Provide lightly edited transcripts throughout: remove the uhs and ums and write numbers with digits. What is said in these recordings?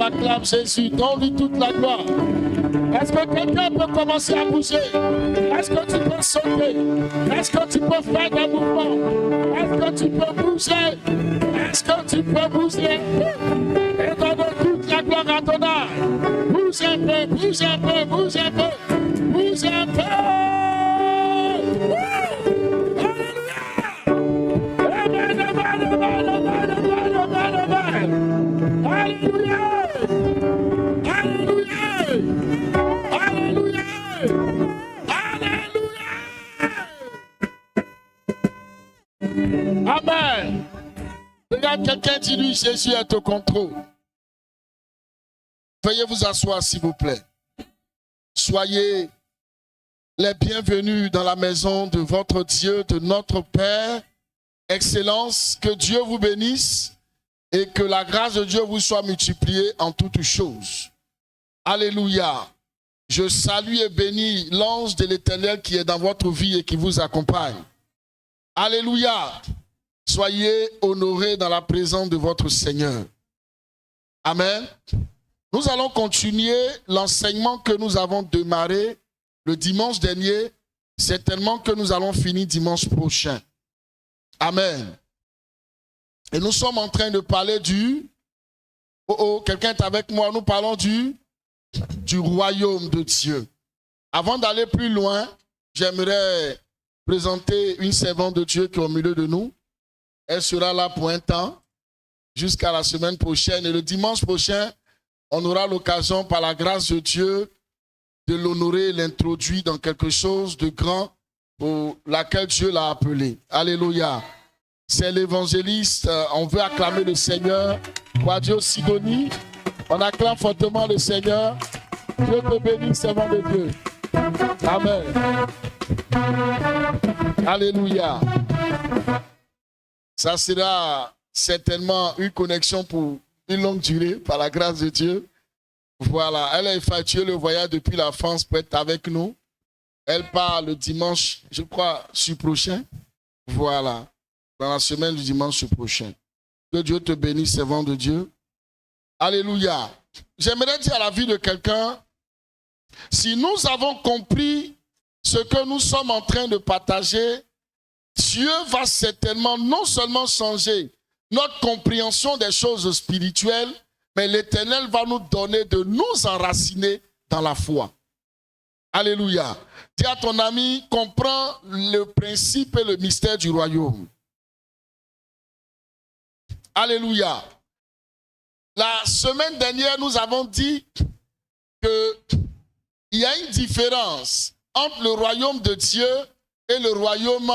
acclame Jésus, donne-lui toute la gloire. Est-ce que quelqu'un peut commencer à bouger? Est-ce que tu peux sauter? Est-ce que tu peux faire des mouvements? Est-ce que tu peux bouger? Est-ce que tu peux bouger? Et donne toute la gloire à ton âme. Bouge un peu, bouge un peu, bouge un peu, bouge un peu. Alléluia! Alléluia! Alléluia! Alléluia! Amen! Regarde quelqu'un, dis-lui, Jésus est au contrôle. Veuillez vous asseoir, s'il vous plaît. Soyez les bienvenus dans la maison de votre Dieu, de notre Père. Excellence, que Dieu vous bénisse et que la grâce de Dieu vous soit multipliée en toutes choses. Alléluia. Je salue et bénis l'ange de l'Éternel qui est dans votre vie et qui vous accompagne. Alléluia. Soyez honorés dans la présence de votre Seigneur. Amen. Nous allons continuer l'enseignement que nous avons démarré le dimanche dernier. Certainement que nous allons finir dimanche prochain. Amen. Et nous sommes en train de parler du... quelqu'un est avec moi. Nous parlons du royaume de Dieu. Avant d'aller plus loin, j'aimerais présenter une servante de Dieu qui est au milieu de nous. Elle sera là pour un temps, jusqu'à la semaine prochaine. Et le dimanche prochain, on aura l'occasion, par la grâce de Dieu, de l'honorer et l'introduire dans quelque chose de grand pour laquelle Dieu l'a appelé. Alléluia. C'est l'évangéliste. On veut acclamer le Seigneur. Quadio Sidonie. On acclame fortement le Seigneur. Dieu te bénisse, servant de Dieu. Amen. Alléluia. Ça sera certainement une connexion pour une longue durée, par la grâce de Dieu. Voilà, elle a effectué le voyage depuis la France pour être avec nous. Elle part le dimanche, je crois, prochain. Voilà, dans la semaine du dimanche prochain. Que Dieu te bénisse, servant de Dieu. Alléluia. J'aimerais dire à la vie de quelqu'un, si nous avons compris ce que nous sommes en train de partager, Dieu va certainement non seulement changer notre compréhension des choses spirituelles, mais l'Éternel va nous donner de nous enraciner dans la foi. Alléluia. Dis à ton ami, comprends le principe et le mystère du royaume. Alléluia. La semaine dernière, nous avons dit qu'il y a une différence entre le royaume de Dieu et le royaume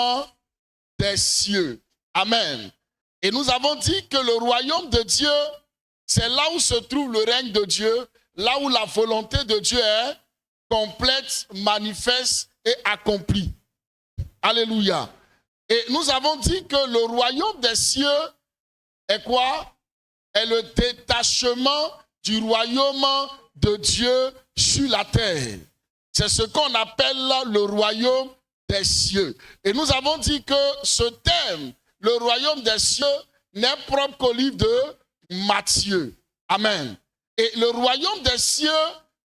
des cieux. Amen. Et nous avons dit que le royaume de Dieu, c'est là où se trouve le règne de Dieu, là où la volonté de Dieu est complète, manifeste et accomplie. Alléluia. Et nous avons dit que le royaume des cieux est quoi? Est le détachement du royaume de Dieu sur la terre. C'est ce qu'on appelle le royaume des cieux. Et nous avons dit que ce thème, le royaume des cieux, n'est propre qu'au livre de Matthieu. Amen. Et le royaume des cieux,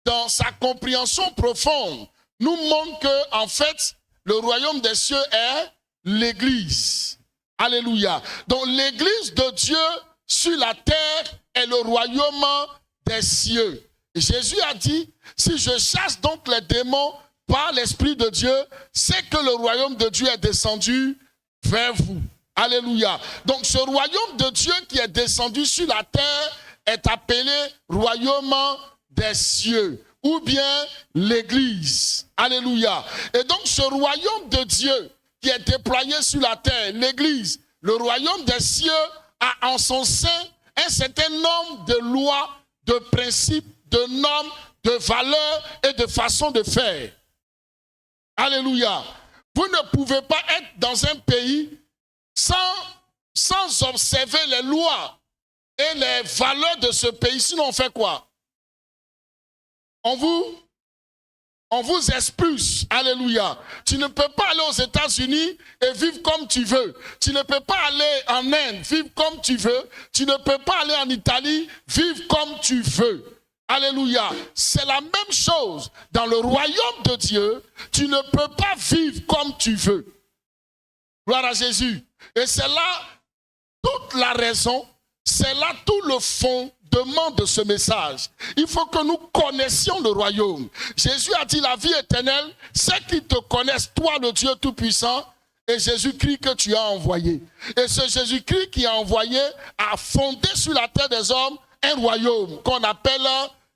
dans sa compréhension profonde, nous montre que, en fait, le royaume des cieux est l'Église. Alléluia. Donc l'Église de Dieu sur la terre est le royaume des cieux. Et Jésus a dit, si je chasse donc les démons par l'Esprit de Dieu, c'est que le royaume de Dieu est descendu vers vous. Alléluia. Donc ce royaume de Dieu qui est descendu sur la terre est appelé royaume des cieux ou bien l'Église. Alléluia. Et donc ce royaume de Dieu qui est déployé sur la terre, l'Église, le royaume des cieux a en son sein un certain nombre de lois, de principes, de normes, de valeurs et de façons de faire. Alléluia. Vous ne pouvez pas être dans un pays sans observer les lois et les valeurs de ce pays. Sinon, on fait quoi? On vous On vous expulse. Alléluia. Tu ne peux pas aller aux États-Unis et vivre comme tu veux. Tu ne peux pas aller en Inde, vivre comme tu veux. Tu ne peux pas aller en Italie, vivre comme tu veux. Alléluia. C'est la même chose. Dans le royaume de Dieu, tu ne peux pas vivre comme tu veux. Gloire à Jésus. Et c'est là toute la raison, c'est là tout le fondement de ce message. Il faut que nous connaissions le royaume. Jésus a dit la vie éternelle, c'est qu'ils te connaissent, toi le Dieu Tout-Puissant, et Jésus-Christ que tu as envoyé. Et ce Jésus-Christ qui a envoyé a fondé sur la terre des hommes un royaume qu'on appelle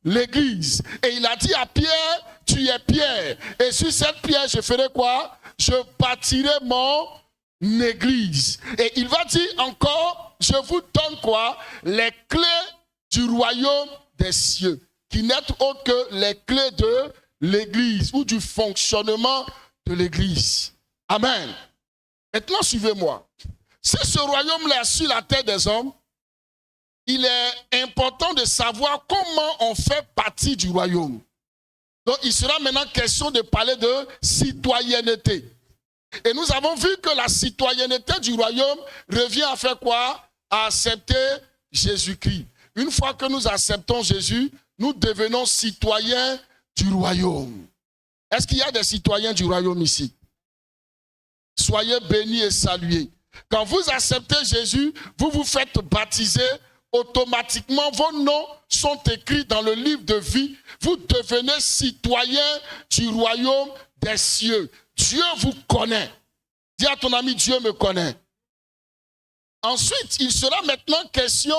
l'Église. Et il a dit à Pierre, tu es Pierre. Et sur cette pierre, je ferai quoi? Je bâtirai mon Église. Et il va dire encore, je vous donne quoi? Les clés du royaume des cieux, qui n'est autre que les clés de l'Église ou du fonctionnement de l'Église. Amen. Maintenant, suivez-moi. Si ce royaume-là est sur la terre des hommes, il est important de savoir comment on fait partie du royaume. Donc, il sera maintenant question de parler de citoyenneté. Et nous avons vu que la citoyenneté du royaume revient à faire quoi? À accepter Jésus-Christ. Une fois que nous acceptons Jésus, nous devenons citoyens du royaume. Est-ce qu'il y a des citoyens du royaume ici? Soyez bénis et salués. Quand vous acceptez Jésus, vous vous faites baptiser, automatiquement vos noms sont écrits dans le livre de vie. Vous devenez citoyens du royaume des cieux. Dieu vous connaît. Dis à ton ami, Dieu me connaît. Ensuite, il sera maintenant question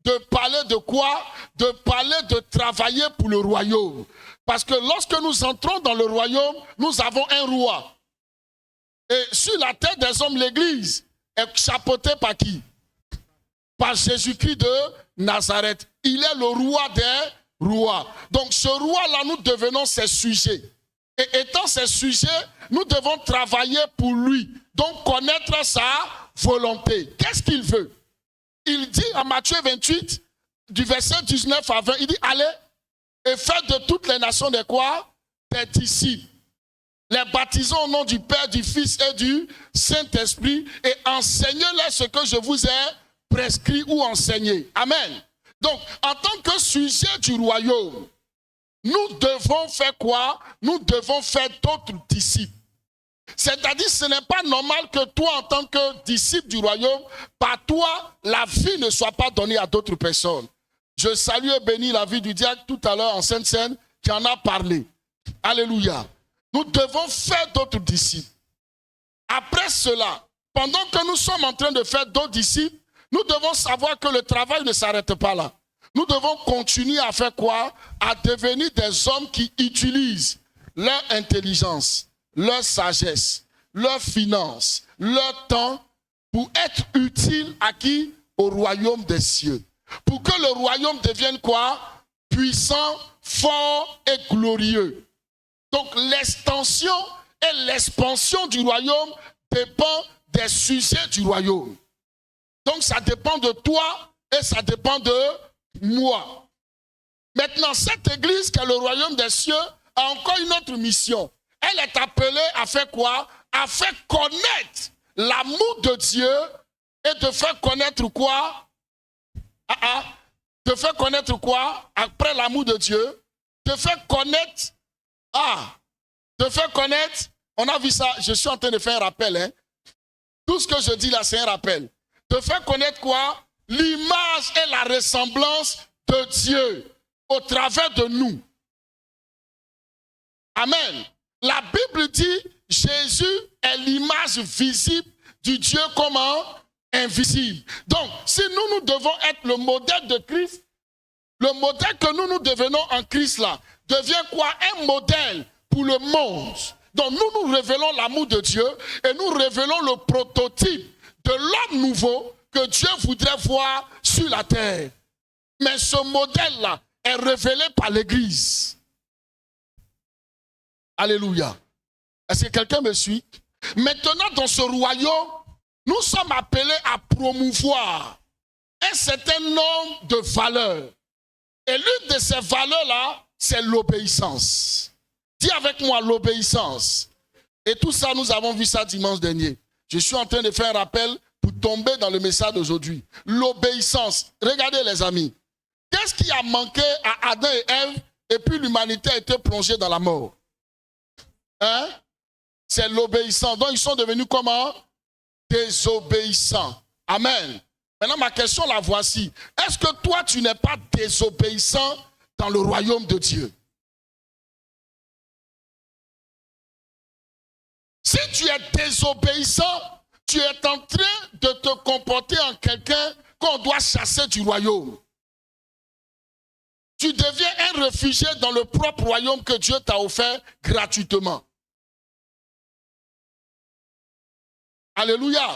de parler de quoi? De parler de travailler pour le royaume. Parce que lorsque nous entrons dans le royaume, nous avons un roi. Et sur la tête des hommes, l'Église est chapeautée par qui? Par Jésus-Christ de Nazareth. Il est le roi des rois. Donc ce roi-là, nous devenons ses sujets. Et étant ses sujets, nous devons travailler pour lui. Donc connaître sa volonté. Qu'est-ce qu'il veut? Il dit en Matthieu 28, du verset 19 à 20, il dit, allez et faites de toutes les nations des quoi? Des disciples. Les baptisons au nom du Père, du Fils et du Saint-Esprit et enseignez-les ce que je vous ai prescrit ou enseigné. Amen. Donc, en tant que sujet du royaume, nous devons faire quoi? Nous devons faire d'autres disciples. C'est-à-dire, ce n'est pas normal que toi, en tant que disciple du royaume, par toi, la vie ne soit pas donnée à d'autres personnes. Je salue et bénis la vie du diacre tout à l'heure en Sainte-Seine qui en a parlé. Alléluia. Nous devons faire d'autres disciples. Après cela, pendant que nous sommes en train de faire d'autres disciples, nous devons savoir que le travail ne s'arrête pas là. Nous devons continuer à faire quoi? À devenir des hommes qui utilisent leur intelligence, leur sagesse, leur finance, leur temps pour être utiles à qui? Au royaume des cieux. Pour que le royaume devienne quoi? Puissant, fort et glorieux. Donc l'extension et l'expansion du royaume dépend des sujets du royaume. Donc ça dépend de toi et ça dépend de moi. Maintenant, cette église qui est le royaume des cieux a encore une autre mission. Elle est appelée à faire quoi? À faire connaître l'amour de Dieu et de faire connaître quoi? De faire connaître quoi? Après l'amour de Dieu, de faire connaître, de faire connaître, on a vu ça, je suis en train de faire un rappel. Hein? Tout ce que je dis là, c'est un rappel. De faire connaître quoi? L'image et la ressemblance de Dieu au travers de nous. Amen. La Bible dit, Jésus est l'image visible du Dieu comment? Invisible. Donc, si nous devons être le modèle de Christ, le modèle que nous devenons en Christ là, devient quoi? Un modèle pour le monde. Donc, nous révélons l'amour de Dieu et nous révélons le prototype de l'homme nouveau que Dieu voudrait voir sur la terre. Mais ce modèle-là est révélé par l'Église. Alléluia. Est-ce que quelqu'un me suit? Maintenant, dans ce royaume, nous sommes appelés à promouvoir un certain nombre de valeurs. Et l'une de ces valeurs-là, c'est l'obéissance. Dis avec moi l'obéissance. Et tout ça, nous avons vu ça dimanche dernier. Je suis en train de faire un rappel pour tomber dans le message d'aujourd'hui. L'obéissance. Regardez les amis. Qu'est-ce qui a manqué à Adam et Ève et puis l'humanité a été plongée dans la mort? Hein? C'est l'obéissance. Donc ils sont devenus comment? Désobéissants. Amen. Maintenant ma question la voici. Est-ce que toi tu n'es pas désobéissant dans le royaume de Dieu? Si tu es désobéissant, tu es en train de te comporter en quelqu'un qu'on doit chasser du royaume. Tu deviens un réfugié dans le propre royaume que Dieu t'a offert gratuitement. Alléluia.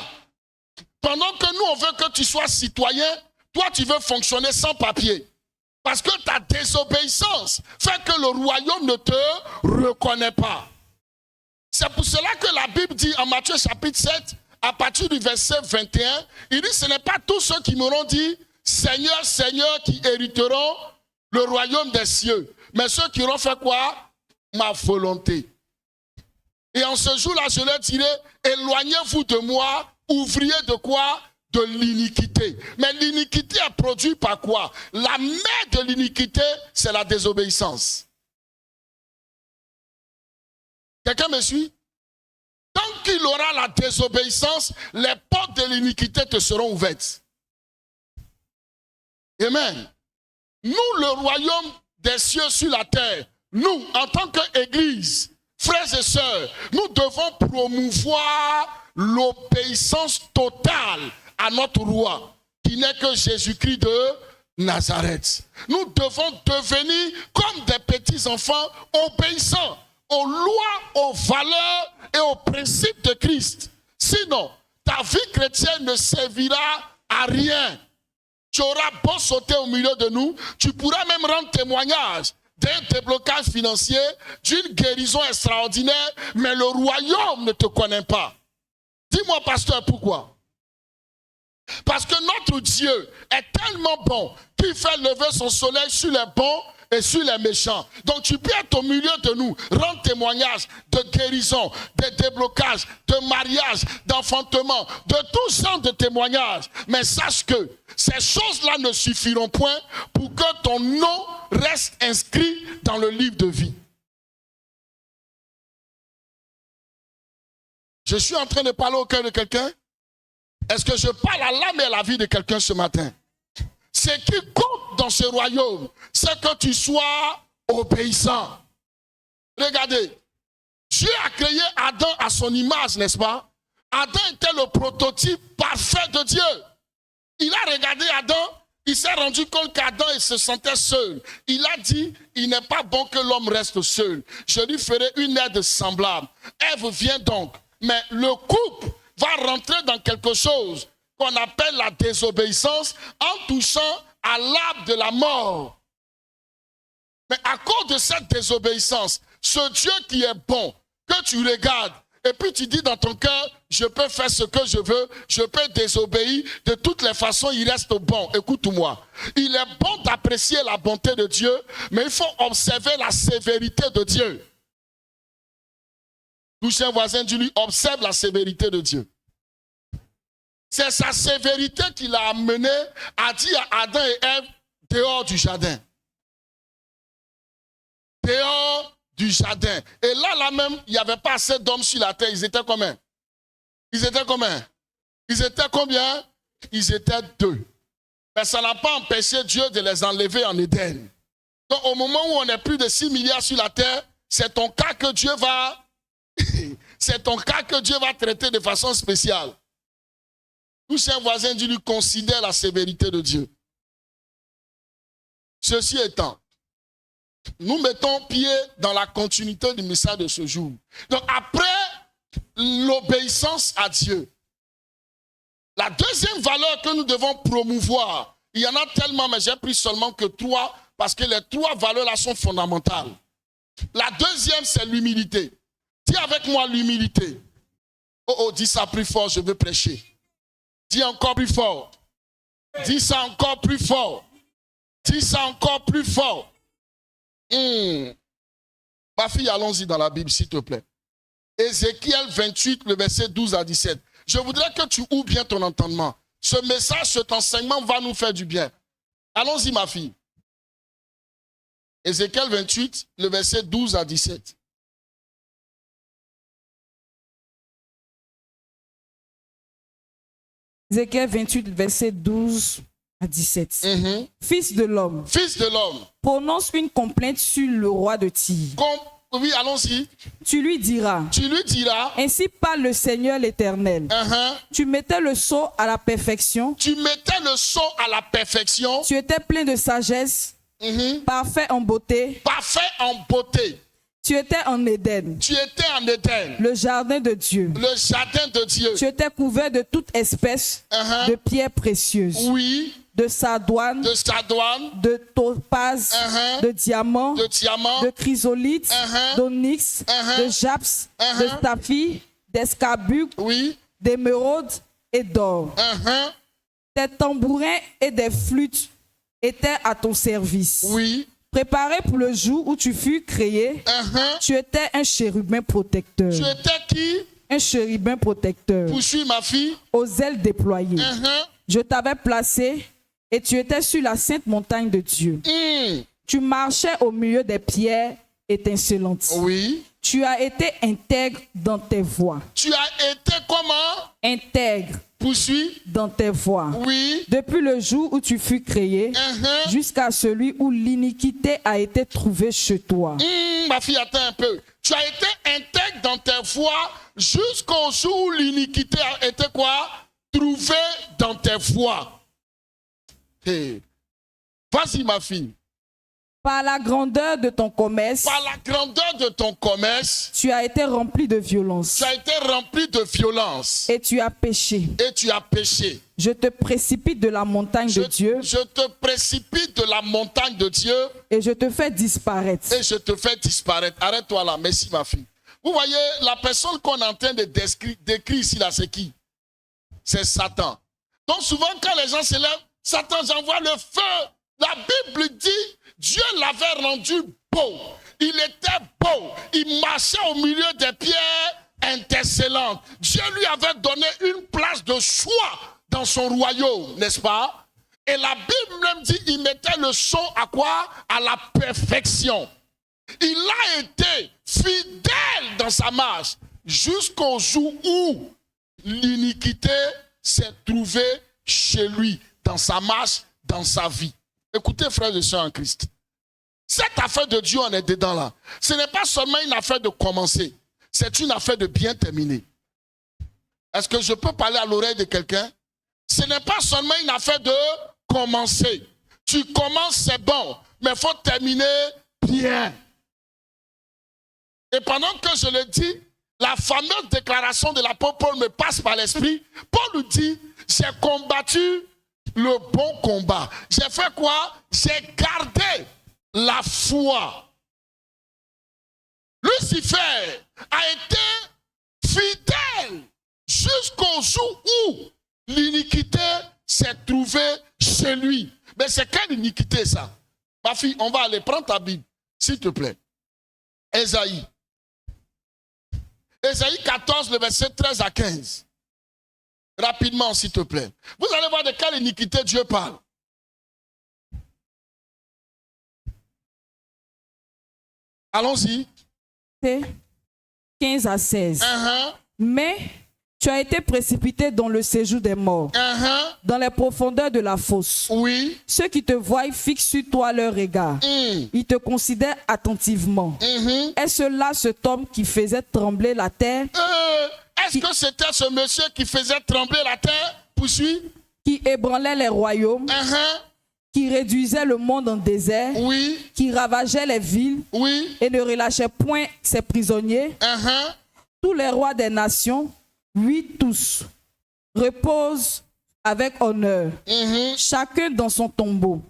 Pendant que nous, on veut que tu sois citoyen, toi, tu veux fonctionner sans papier. Parce que ta désobéissance fait que le royaume ne te reconnaît pas. C'est pour cela que la Bible dit en Matthieu chapitre 7, à partir du verset 21, il dit, ce n'est pas tous ceux qui m'auront dit, Seigneur, Seigneur, qui hériteront le royaume des cieux. Mais ceux qui auront fait quoi? Ma volonté. Et en ce jour-là, je leur dirai, éloignez-vous de moi, ouvriers de quoi? De l'iniquité. Mais l'iniquité est produite par quoi? La mère de l'iniquité, c'est la désobéissance. Quelqu'un me suit? Tant qu'il aura la désobéissance, les portes de l'iniquité te seront ouvertes. Amen. Nous, le royaume des cieux sur la terre, nous, en tant qu'Église, frères et sœurs, nous devons promouvoir l'obéissance totale à notre roi, qui n'est que Jésus-Christ de Nazareth. Nous devons devenir comme des petits enfants obéissants aux lois, aux valeurs et aux principes de Christ. Sinon, ta vie chrétienne ne servira à rien. Tu auras beau sauter au milieu de nous, tu pourras même rendre témoignage d'un déblocage financier, d'une guérison extraordinaire, mais le royaume ne te connaît pas. Dis-moi, pasteur, pourquoi? Parce que notre Dieu est tellement bon qu'il fait lever son soleil sur les bons et sur les méchants. Donc tu peux être au milieu de nous, rendre témoignage de guérison, de déblocage, de mariage, d'enfantement, de tout genre de témoignages. Mais sache que ces choses-là ne suffiront point pour que ton nom reste inscrit dans le livre de vie. Je suis en train de parler au cœur de quelqu'un. Est-ce que je parle à l'âme et à la vie de quelqu'un ce matin? Ce qui compte dans ce royaume, c'est que tu sois obéissant. Regardez, Dieu a créé Adam à son image, n'est-ce pas? Adam était le prototype parfait de Dieu. Il a regardé Adam, il s'est rendu compte qu'Adam il se sentait seul. Il a dit, il n'est pas bon que l'homme reste seul. Je lui ferai une aide semblable. Ève vient donc. Mais le couple va rentrer dans quelque chose qu'on appelle la désobéissance en touchant à l'arbre de la mort. Mais à cause de cette désobéissance, ce Dieu qui est bon, que tu regardes, et puis tu dis dans ton cœur, je peux faire ce que je veux, je peux désobéir, de toutes les façons il reste bon. Écoute-moi, il est bon d'apprécier la bonté de Dieu, mais il faut observer la sévérité de Dieu. Touche un voisin, dis-lui, observe la sévérité de Dieu. C'est sa sévérité qui l'a amené à dire à Adam et Ève, dehors du jardin. Dehors du jardin. Et là même, il n'y avait pas assez d'hommes sur la terre. Ils étaient combien? Ils étaient combien? Ils étaient combien? Ils étaient 2. Mais ça n'a pas empêché Dieu de les enlever en Éden. Donc au moment où on est plus de 6 milliards sur la terre, c'est ton cas que Dieu va... c'est ton cas que Dieu va traiter de façon spéciale. Touche un voisin, dis-lui, considère la sévérité de Dieu. Ceci étant, nous mettons pied dans la continuité du message de ce jour. Donc après l'obéissance à Dieu, la deuxième valeur que nous devons promouvoir, il y en a tellement, mais j'ai pris seulement que 3, parce que les 3 valeurs-là sont fondamentales. La deuxième, c'est l'humilité. Dis avec moi l'humilité. Oh, dis ça plus fort, je veux prêcher. Dis encore plus fort. Dis ça encore plus fort. Dis ça encore plus fort. Ma fille, allons-y dans la Bible, s'il te plaît. Ézéchiel 28, le verset 12 à 17. Je voudrais que tu ouvres bien ton entendement. Ce message, cet enseignement va nous faire du bien. Allons-y, ma fille. Ézéchiel 28, le verset 12 à 17. Ézéchiel 28, verset 12 à 17. Fils de l'homme, Fils de l'homme, prononce une complainte sur le roi de Tyr. oui, allons-y. Tu lui diras, ainsi parle le Seigneur l'Éternel. Tu mettais le sceau à la perfection. Tu mettais le sceau à la perfection. Tu étais plein de sagesse, parfait en beauté. Parfait en beauté. Tu étais en Éden. Tu étais en Éden. Le jardin de Dieu. Le jardin de Dieu. Tu étais couvert de toute espèce de pierres précieuses. Oui. De sardoine. De sardoine. De topaz. De diamant. De diamant. De chrysolite. D'onyx. De japs. De saphir. D'escarboucle. Oui. D'émeraude et d'or. Des tambourins et des flûtes étaient à ton service. Oui. Préparé pour le jour où tu fus créé, tu étais un chérubin protecteur. Tu étais qui? Un chérubin protecteur. Poursuis, ma fille. Aux ailes déployées. Je t'avais placé et tu étais sur la sainte montagne de Dieu. Tu marchais au milieu des pierres étincelantes. Oui. Tu as été intègre dans tes voies. Tu as été comment? Intègre. Poursuis. Dans tes voies. Oui. Depuis le jour où tu fus créé, jusqu'à celui où l'iniquité a été trouvée chez toi. Ma fille, attends un peu. Tu as été intègre dans tes voies jusqu'au jour où l'iniquité a été quoi? Trouvée dans tes voies. Hey. Vas-y, ma fille. Par la grandeur de ton commerce, par la grandeur de ton commerce, tu as été rempli de violence. Tu as été rempli de violence. Et tu as péché. Et tu as péché. Je te précipite de la montagne de Dieu. Je te précipite de la montagne de Dieu. Et je te fais disparaître. Et je te fais disparaître. Arrête-toi là. Merci, ma fille. Vous voyez, la personne qu'on est en train de décrire ici, là, c'est qui? C'est Satan. Donc souvent, quand les gens se lèvent, Satan, j'envoie le feu. La Bible dit, Dieu l'avait rendu beau. Il était beau. Il marchait au milieu des pierres intercellentes. Dieu lui avait donné une place de choix dans son royaume, n'est-ce pas? Et la Bible même dit, il mettait le son à quoi? À la perfection. Il a été fidèle dans sa marche jusqu'au jour où l'iniquité s'est trouvée chez lui, dans sa marche, dans sa vie. Écoutez, frères et sœurs en Christ, cette affaire de Dieu, on est dedans là. Ce n'est pas seulement une affaire de commencer, c'est une affaire de bien terminer. Est-ce que je peux parler à l'oreille de quelqu'un? Ce n'est pas seulement une affaire de commencer. Tu commences, c'est bon, mais il faut terminer bien. Et pendant que je le dis, la fameuse déclaration de l'apôtre Paul me passe par l'esprit. Paul nous dit, j'ai combattu le bon combat. J'ai fait quoi? J'ai gardé la foi. Lucifer a été fidèle jusqu'au jour où l'iniquité s'est trouvée chez lui. Mais c'est quelle iniquité ça? Ma fille, on va aller prendre ta Bible, s'il te plaît. Ésaïe. Ésaïe 14, le verset 13 à 15. Rapidement, s'il te plaît. Vous allez voir de quelle iniquité Dieu parle. Allons-y. 15 à 16. Mais tu as été précipité dans le séjour des morts, dans les profondeurs de la fosse. Oui. Ceux qui te voient fixent sur toi leur regard. Ils te considèrent attentivement. Est-ce là cet homme qui faisait trembler la terre? Est-ce que c'était ce monsieur qui faisait trembler la terre? Poursuis. Qui ébranlait les royaumes, qui réduisait le monde en désert, qui ravageait les villes et ne relâchait point ses prisonniers. Tous les rois des nations, oui tous, reposent avec honneur, chacun dans son tombeau.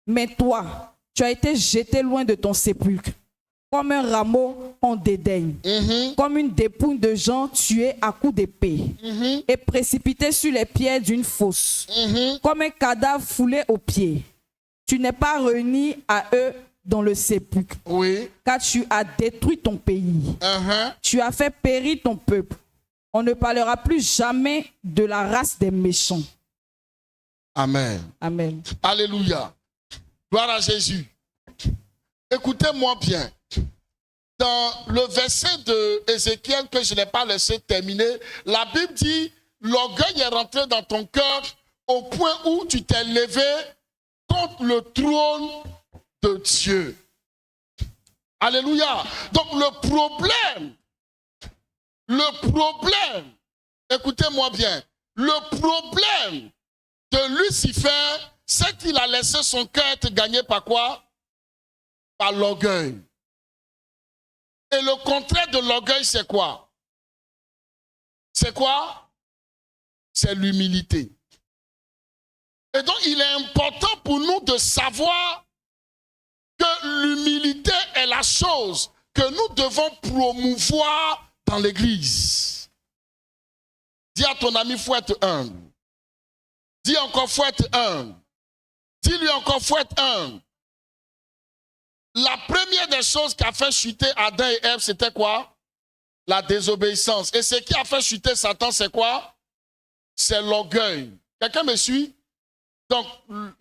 Mais toi, tu as été jeté loin de ton sépulcre, comme un rameau en dédaigne, comme une dépouille de gens tués à coups d'épée, et précipité sur les pierres d'une fosse, comme un cadavre foulé aux pieds. Tu n'es pas réuni à eux dans le sépulcre. Oui. Car tu as détruit ton pays. Tu as fait périr ton peuple. On ne parlera plus jamais de la race des méchants. Amen. Amen. Alléluia. Gloire à Jésus. Écoutez-moi bien. Dans le verset de Ézéchiel que je n'ai pas laissé terminer, la Bible dit, l'orgueil est rentré dans ton cœur au point où tu t'es levé contre le trône de Dieu. Alléluia. Donc le problème, écoutez-moi bien, le problème de Lucifer, c'est qu'il a laissé son cœur être gagné par quoi? Par l'orgueil. Et le contraire de l'orgueil, c'est quoi? C'est quoi? C'est l'humilité. Et donc, il est important pour nous de savoir que l'humilité est la chose que nous devons promouvoir dans l'Église. Dis à ton ami, il faut être humble. Dis encore, il faut être humble. Dis-lui encore, il faut être humble. La première des choses qui a fait chuter Adam et Ève, c'était quoi? La désobéissance. Et ce qui a fait chuter Satan, c'est quoi? C'est l'orgueil. Quelqu'un me suit? Donc,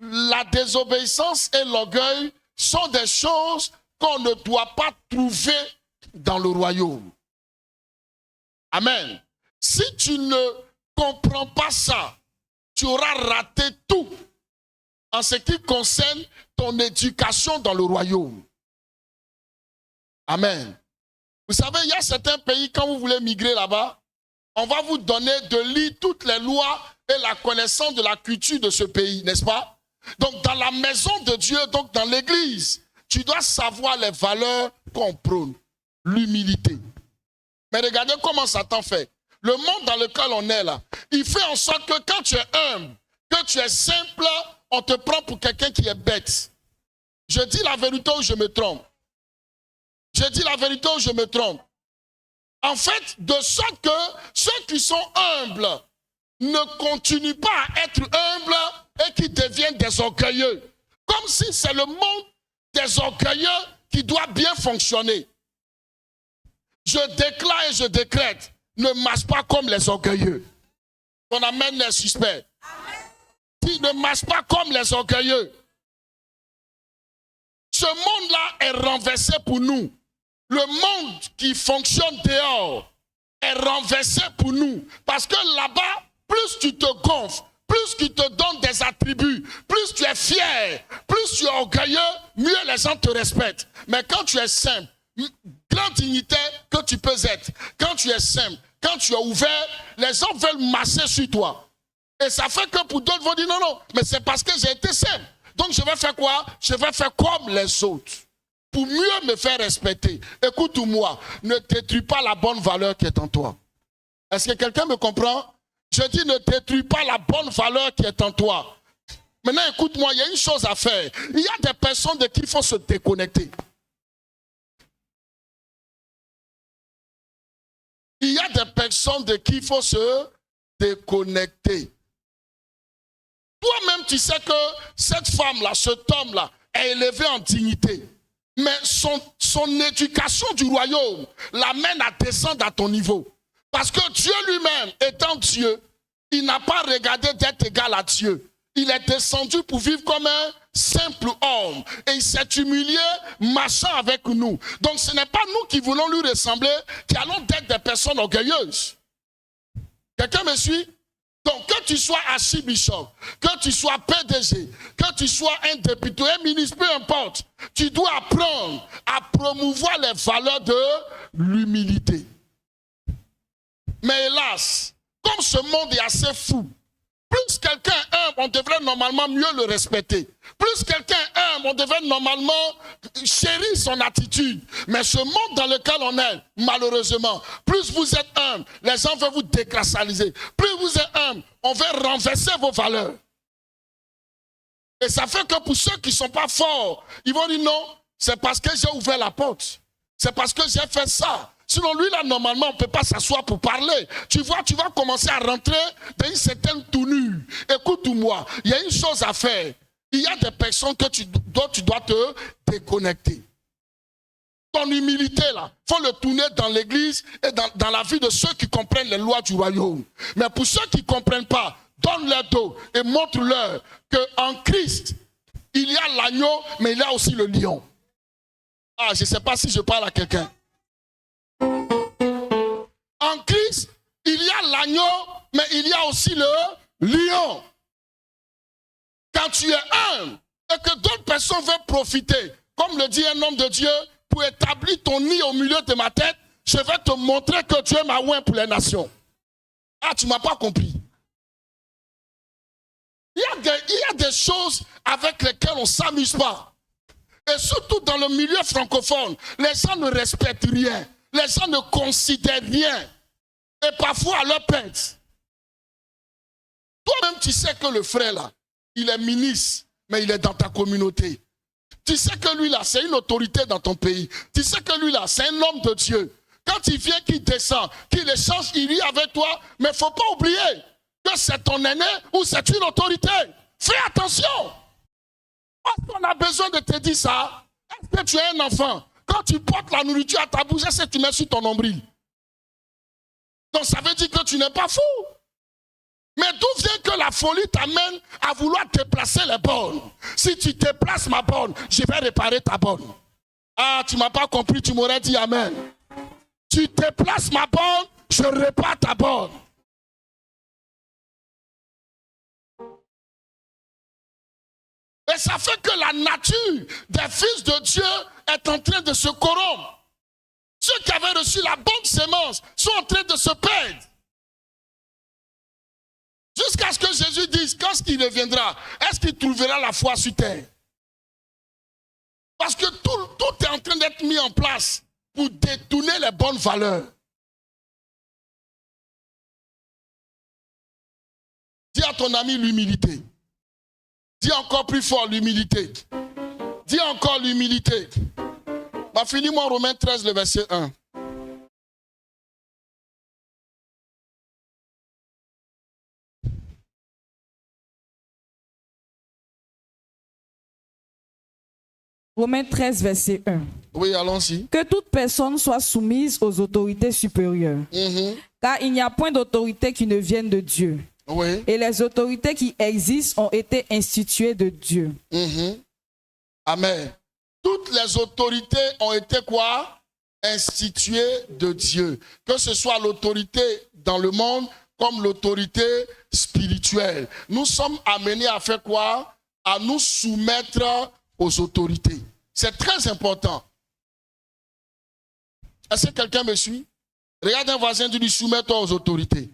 la désobéissance et l'orgueil sont des choses qu'on ne doit pas trouver dans le royaume. Amen. Si tu ne comprends pas ça, tu auras raté tout en ce qui concerne ton éducation dans le royaume. Amen. Vous savez, il y a certains pays, quand vous voulez migrer là-bas, on va vous donner de lire toutes les lois et la connaissance de la culture de ce pays, n'est-ce pas? Donc, dans la maison de Dieu, donc dans l'église, tu dois savoir les valeurs qu'on prône. L'humilité. Mais regardez comment Satan fait. Le monde dans lequel on est là, il fait en sorte que quand tu es humble, que tu es simple, on te prend pour quelqu'un qui est bête. Je dis la vérité ou je me trompe? Je dis la vérité ou je me trompe? En fait, de sorte que ceux qui sont humbles ne continuent pas à être humbles et qui deviennent des orgueilleux. Comme si c'est le monde des orgueilleux qui doit bien fonctionner. Je déclare et je décrète, ne marche pas comme les orgueilleux. On amène les suspects. Qui ne marche pas comme les orgueilleux. Ce monde-là est renversé pour nous. Le monde qui fonctionne dehors est renversé pour nous. Parce que là-bas, plus tu te gonfles, plus tu te donnes des attributs, plus tu es fier, plus tu es orgueilleux, mieux les gens te respectent. Mais quand tu es simple, grande dignité que tu peux être, quand tu es simple, quand tu es ouvert, les gens veulent masser sur toi. Et ça fait que pour d'autres vont dire non, non, mais c'est parce que j'ai été simple. Donc je vais faire quoi? Je vais faire comme les autres. Pour mieux me faire respecter. Écoute-moi, ne détruis pas la bonne valeur qui est en toi. Est-ce que quelqu'un me comprend? Je dis ne détruis pas la bonne valeur qui est en toi. Maintenant, écoute-moi, il y a une chose à faire. Il y a des personnes de qui il faut se déconnecter. Il y a des personnes de qui il faut se déconnecter. Toi-même, tu sais que cette femme-là, cet homme-là, est élevé en dignité. Mais son éducation du royaume l'amène à descendre à ton niveau. Parce que Dieu lui-même, étant Dieu, il n'a pas regardé d'être égal à Dieu. Il est descendu pour vivre comme un simple homme. Et il s'est humilié, marchant avec nous. Donc ce n'est pas nous qui voulons lui ressembler, qui allons être des personnes orgueilleuses. Quelqu'un me suit? Donc, que tu sois archibishop, que tu sois PDG, que tu sois un député, un ministre, peu importe, tu dois apprendre à promouvoir les valeurs de l'humilité. Mais hélas, comme ce monde est assez fou, plus quelqu'un est humble, on devrait normalement mieux le respecter. Plus quelqu'un est humble, on devrait normalement chérir son attitude. Mais ce monde dans lequel on est, malheureusement, plus vous êtes humble, les gens veulent vous déclassaliser. Plus vous êtes humble, on veut renverser vos valeurs. Et ça fait que pour ceux qui ne sont pas forts, ils vont dire non, c'est parce que j'ai ouvert la porte. C'est parce que j'ai fait ça. Sinon, lui, là, normalement, on ne peut pas s'asseoir pour parler. Tu vois, tu vas commencer à rentrer dans une certaine tournure. Écoute-moi, il y a une chose à faire. il y a des personnes dont tu dois te déconnecter. Ton humilité, là, il faut le tourner dans l'église et dans la vie de ceux qui comprennent les lois du royaume. Mais pour ceux qui ne comprennent pas, donne-leur dos et montre-leur qu'en Christ, il y a l'agneau, mais il y a aussi le lion. Ah, je ne sais pas si je parle à quelqu'un. En Christ, il y a l'agneau, mais il y a aussi le lion. Quand tu es humble et que d'autres personnes veulent profiter, comme le dit un homme de Dieu, pour établir ton nid au milieu de ma tête, je vais te montrer que Dieu m'a oint pour les nations. Ah, tu ne m'as pas compris. Il y a des choses avec lesquelles on ne s'amuse pas. Et surtout dans le milieu francophone, les gens ne respectent rien. Les gens ne considèrent rien. Et parfois à leur perte. Toi-même, tu sais que le frère là, il est ministre, mais il est dans ta communauté. Tu sais que lui là, c'est une autorité dans ton pays. Tu sais que lui là, c'est un homme de Dieu. Quand il vient, qu'il descend, qu'il échange, il vit avec toi, mais il ne faut pas oublier que c'est ton aîné ou c'est une autorité. Fais attention. Est-ce qu'on a besoin de te dire ça? Est-ce que tu es un enfant? Quand tu portes la nourriture à ta bouche, est-ce que tu mets sur ton nombril? Donc ça veut dire que tu n'es pas fou. Mais d'où vient que la folie t'amène à vouloir te placer les bornes? Si tu te places ma borne, je vais réparer ta borne. Ah, tu ne m'as pas compris, tu m'aurais dit amen. Tu te places ma borne, je répare ta borne. Et ça fait que la nature des fils de Dieu est en train de se corrompre. Ceux qui avaient reçu la bonne sémence sont en train de se perdre. Jusqu'à ce que Jésus dise, quand il reviendra, est-ce qu'il trouvera la foi sur terre? Parce que tout est en train d'être mis en place pour détourner les bonnes valeurs. Dis à ton ami l'humilité. Dis encore plus fort l'humilité. Dis encore l'humilité. Bah, finis-moi Romains 13, le verset 1. Romains 13, verset 1. Oui, allons-y. Que toute personne soit soumise aux autorités supérieures. Car il n'y a point d'autorité qui ne vienne de Dieu. Oui. Et les autorités qui existent ont été instituées de Dieu. Amen. Toutes les autorités ont été quoi? Instituées de Dieu. Que ce soit l'autorité dans le monde comme l'autorité spirituelle. Nous sommes amenés à faire quoi? À nous soumettre aux autorités. C'est très important. Est-ce que quelqu'un me suit? Regarde un voisin, dis-lui, soumets-toi aux autorités.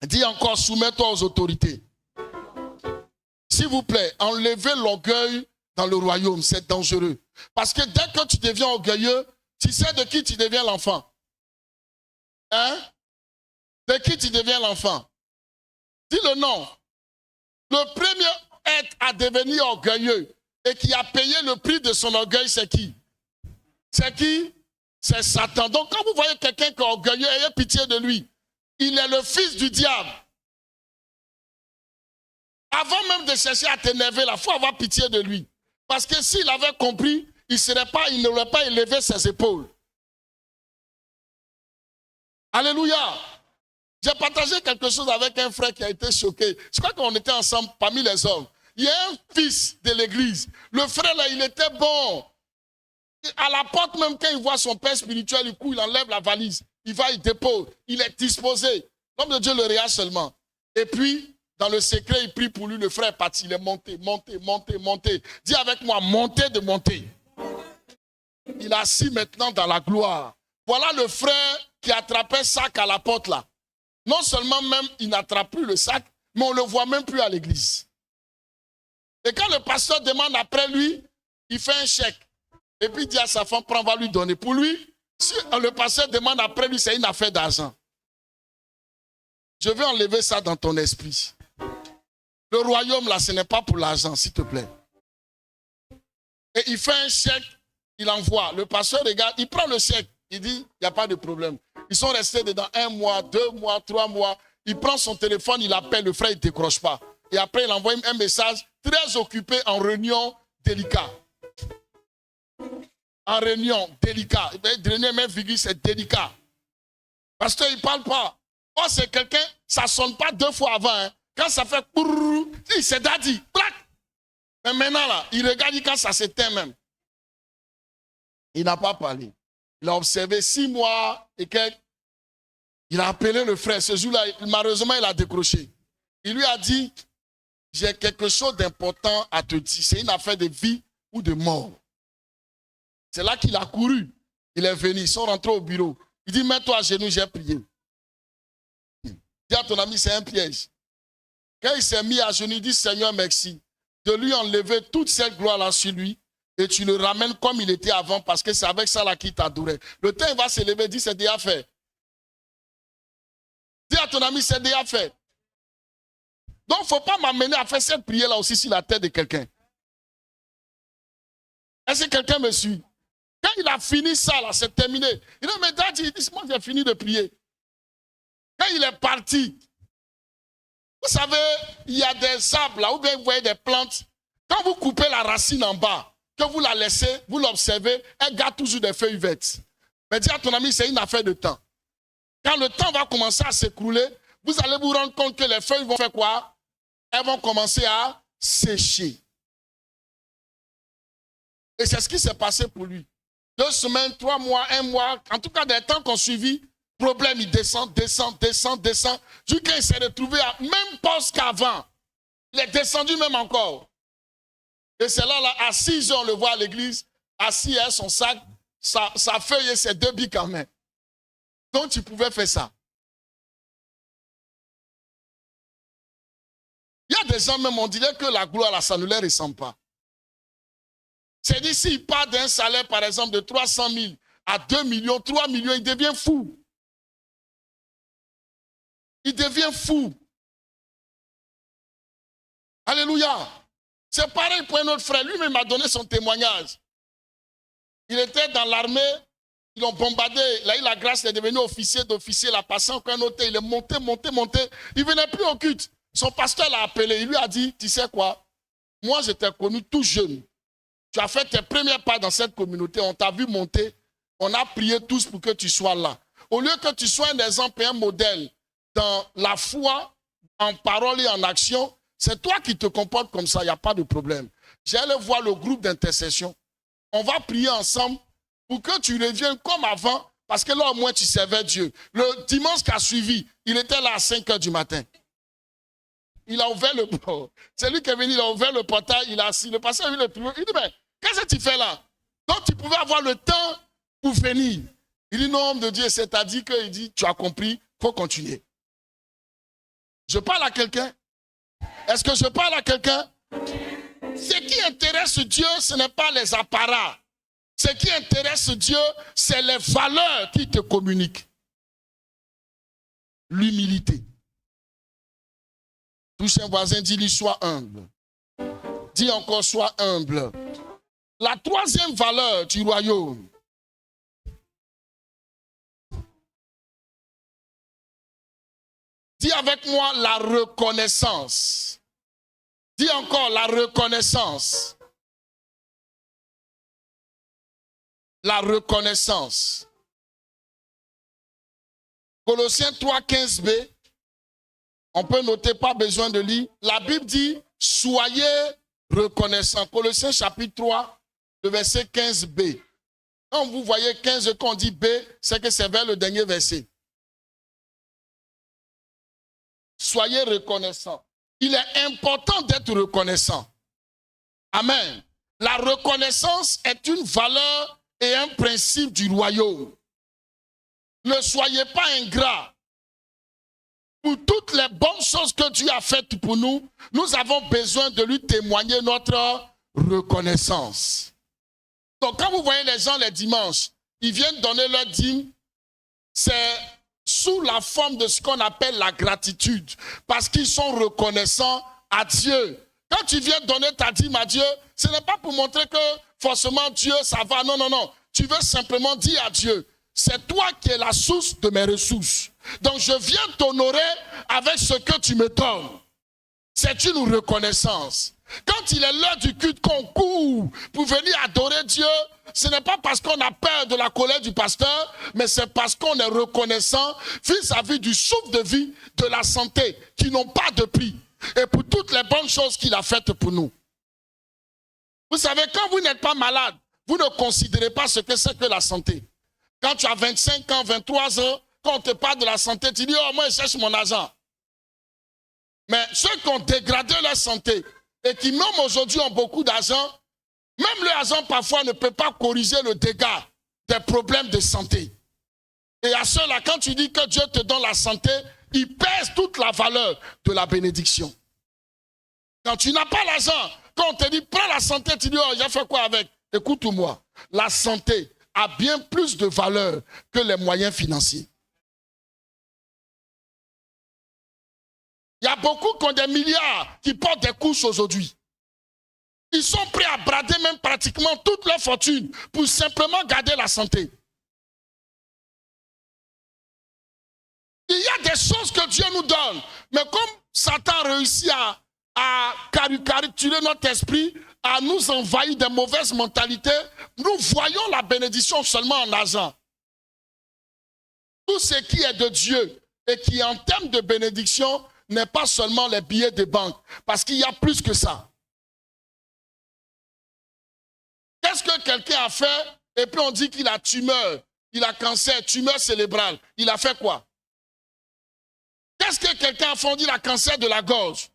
Dis encore, soumets-toi aux autorités. S'il vous plaît, enlevez l'orgueil dans le royaume, c'est dangereux. Parce que dès que tu deviens orgueilleux, tu sais de qui tu deviens l'enfant? Hein? De qui tu deviens l'enfant? Dis le nom. Le premier être à devenir orgueilleux et qui a payé le prix de son orgueil, c'est qui? C'est qui? C'est Satan. Donc quand vous voyez quelqu'un qui est orgueilleux, ayez pitié de lui. Il est le fils du diable. Avant même de chercher à t'énerver, il faut avoir pitié de lui. Parce que s'il avait compris, il n'aurait pas élevé ses épaules. Alléluia. J'ai partagé quelque chose avec un frère qui a été choqué. Je crois qu'on était ensemble parmi les hommes. Il y a un fils de l'église. Le frère là, il était bon. À la porte même, quand il voit son père spirituel, du coup, il enlève la valise. Il va, il dépose. Il est disposé. L'homme de Dieu le regarde seulement. Et puis, dans le secret, il prie pour lui. Le frère est parti. Il est monté, monté, monté, monté. Dis avec moi, monter de monter. Il est assis maintenant dans la gloire. Voilà le frère qui attrapait sac à la porte là. Non seulement même, il n'attrape plus le sac, mais on ne le voit même plus à l'église. Et quand le pasteur demande après lui, il fait un chèque. Et puis il dit à sa femme, prends, va lui donner. Pour lui, si le pasteur demande après lui, c'est une affaire d'argent. Je vais enlever ça dans ton esprit. Le royaume là, ce n'est pas pour l'argent, s'il te plaît. Et il fait un chèque, il envoie. Le pasteur regarde, il prend le chèque. Il dit, il n'y a pas de problème. Ils sont restés dedans 1 mois, 2 mois, 3 mois. Il prend son téléphone, il appelle, le frère, il ne décroche pas. Et après, il envoie un message, très occupé en réunion délicate. En réunion délicat. Dernier même virgule, c'est délicat. Pasteur, il ne parle pas. Oh, c'est quelqu'un, ça ne sonne pas 2 fois avant. Hein. Quand ça fait c'est daddy. Mais maintenant, là, il regarde quand ça s'éteint même. Il n'a pas parlé. Il a observé 6 mois et quelques. Il a appelé le frère. Ce jour-là, malheureusement, il a décroché. Il lui a dit, j'ai quelque chose d'important à te dire. C'est une affaire de vie ou de mort. C'est là qu'il a couru. Il est venu, ils sont rentrés au bureau. Il dit, mets-toi à genoux, j'ai prié. Dis à ton ami, c'est un piège. Quand il s'est mis à genoux, il dit, Seigneur, merci de lui enlever toute cette gloire-là sur lui et tu le ramènes comme il était avant parce que c'est avec ça là qu'il t'adorait. Le temps, il va se lever, dit, c'est déjà fait. Dis à ton ami, c'est déjà fait. Donc, il ne faut pas m'amener à faire cette prière-là aussi sur la tête de quelqu'un. Est-ce que quelqu'un me suit? Quand il a fini ça, là, c'est terminé. Il dit, mais daddy, il dit, moi j'ai fini de prier. Quand il est parti, vous savez, il y a des arbres là, ou bien vous voyez des plantes. Quand vous coupez la racine en bas, que vous la laissez, vous l'observez, elle garde toujours des feuilles vertes. Mais dis à ton ami, c'est une affaire de temps. Quand le temps va commencer à s'écrouler, vous allez vous rendre compte que les feuilles vont faire quoi? Elles vont commencer à sécher. Et c'est ce qui s'est passé pour lui. 2 semaines, 3 mois, 1 mois, en tout cas des temps qu'on suivit, problème, il descend. Jusqu'à il s'est retrouvé à même poste qu'avant. Il est descendu même encore. Et c'est là, à 6 heures, on le voit à l'église, assis à son sac, sa feuille et ses 2 bics en main. Donc tu pouvais faire ça. Il y a des gens même, on dirait que la gloire, là, ça ne leur ressemble pas. C'est dit, s'il part d'un salaire, par exemple, de 300 000 à 2 millions, 3 millions, il devient fou. Il devient fou. Alléluia. C'est pareil pour un autre frère. Lui-même m'a donné son témoignage. Il était dans l'armée. Ils l'ont bombardé. Il a eu la grâce, il est devenu officier d'officier. Il a passé encore un hôtel. Il est monté. Il ne venait plus au culte. Son pasteur l'a appelé. Il lui a dit, tu sais quoi? Moi, je t'ai connu tout jeune. Tu as fait tes premiers pas dans cette communauté. On t'a vu monter. On a prié tous pour que tu sois là. Au lieu que tu sois un exemple et un modèle dans la foi, en parole et en action, c'est toi qui te comportes comme ça. Il n'y a pas de problème. J'allais voir le groupe d'intercession. On va prier ensemble pour que tu reviennes comme avant, parce que là, au moins, tu servais Dieu. Le dimanche qui a suivi, il était là à 5 heures du matin. Il a ouvert le portail. C'est lui qui est venu, il a ouvert le portail, il a assis. Le pasteur a vu le prier. Il dit, mais qu'est-ce que tu fais là? Donc, tu pouvais avoir le temps pour venir. Il dit, non, homme de Dieu, c'est-à-dire qu'il dit, tu as compris, il faut continuer. Je parle à quelqu'un? Est-ce que je parle à quelqu'un? Ce qui intéresse Dieu, ce n'est pas les apparats. Ce qui intéresse Dieu, c'est les valeurs qu'il te communique. L'humilité. Touche un voisin, dis-lui, sois humble. Dis encore, sois humble. La 3e valeur du royaume. Dis avec moi la reconnaissance. Dis encore la reconnaissance. La reconnaissance. Colossiens 3, 15b. On peut noter, pas besoin de lire. La Bible dit, soyez reconnaissants. Colossiens chapitre 3, le verset 15b. Quand vous voyez 15, quand on dit B, c'est que c'est vers le dernier verset. Soyez reconnaissants. Il est important d'être reconnaissant. Amen. La reconnaissance est une valeur et un principe du royaume. Ne soyez pas ingrats. Pour toutes les bonnes choses que Dieu a faites pour nous, nous avons besoin de lui témoigner notre reconnaissance. Donc quand vous voyez les gens les dimanches, ils viennent donner leur dîme, c'est sous la forme de ce qu'on appelle la gratitude, parce qu'ils sont reconnaissants à Dieu. Quand tu viens donner ta dîme à Dieu, ce n'est pas pour montrer que forcément Dieu, ça va. Non, non, non. Tu veux simplement dire à Dieu, c'est toi qui es la source de mes ressources. Donc je viens t'honorer avec ce que tu me donnes. C'est une reconnaissance. Quand il est l'heure du culte, qu'on court pour venir adorer Dieu, ce n'est pas parce qu'on a peur de la colère du pasteur, mais c'est parce qu'on est reconnaissant vis-à-vis du souffle de vie, de la santé, qui n'ont pas de prix, et pour toutes les bonnes choses qu'il a faites pour nous. Vous savez, quand vous n'êtes pas malade, vous ne considérez pas ce que c'est que la santé. Quand tu as 25 ans, 23 ans, quand on te parle de la santé, tu dis, oh, moi, je cherche mon argent. Mais ceux qui ont dégradé leur santé et qui, même aujourd'hui, ont beaucoup d'argent, même leur argent, parfois, ne peut pas corriger le dégât des problèmes de santé. Et à ceux-là, quand tu dis que Dieu te donne la santé, il pèse toute la valeur de la bénédiction. Quand tu n'as pas l'argent, quand on te dit, prends la santé, tu dis, oh, j'ai fait quoi avec? Écoute-moi, la santé a bien plus de valeur que les moyens financiers. Il y a beaucoup qui ont des milliards qui portent des couches aujourd'hui. Ils sont prêts à brader même pratiquement toute leur fortune pour simplement garder la santé. Il y a des choses que Dieu nous donne, mais comme Satan réussit à caricaturer notre esprit, à nous envahir de mauvaises mentalités, nous voyons la bénédiction seulement en argent. Tout ce qui est de Dieu et qui en termes de bénédiction n'est pas seulement les billets de banque, parce qu'il y a plus que ça. Qu'est-ce que quelqu'un a fait et puis on dit qu'il a tumeur, il a cancer, tumeur cérébrale. Il a fait quoi? Qu'est-ce que quelqu'un a fait? On dit qu'il a cancer de la gorge.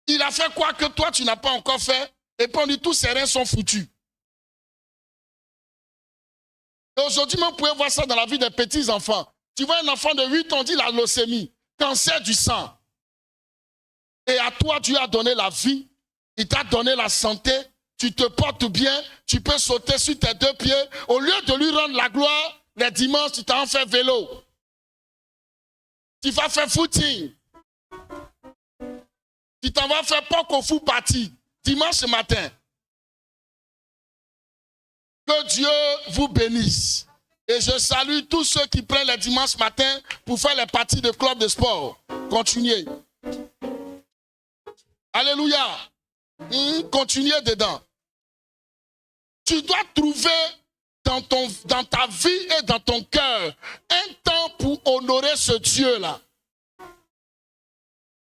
Il a fait quoi que toi tu n'as pas encore fait? Et puis on dit tous ces reins sont foutus. Et aujourd'hui, vous pouvez voir ça dans la vie des petits enfants. Tu vois un enfant de 8 ans, on dit la leucémie, cancer du sang. Et à toi, Dieu a donné la vie, il t'a donné la santé, tu te portes bien, tu peux sauter sur tes deux pieds. Au lieu de lui rendre la gloire, les dimanches, tu t'en fais vélo. Tu vas faire footing. Tu t'en vas faire pas qu'au foot party dimanche matin. Que Dieu vous bénisse. Et je salue tous ceux qui prennent les dimanches matin pour faire les parties de club de sport. Continuez. Alléluia. Continuez dedans. Tu dois trouver dans ta vie et dans ton cœur un temps pour honorer ce Dieu-là.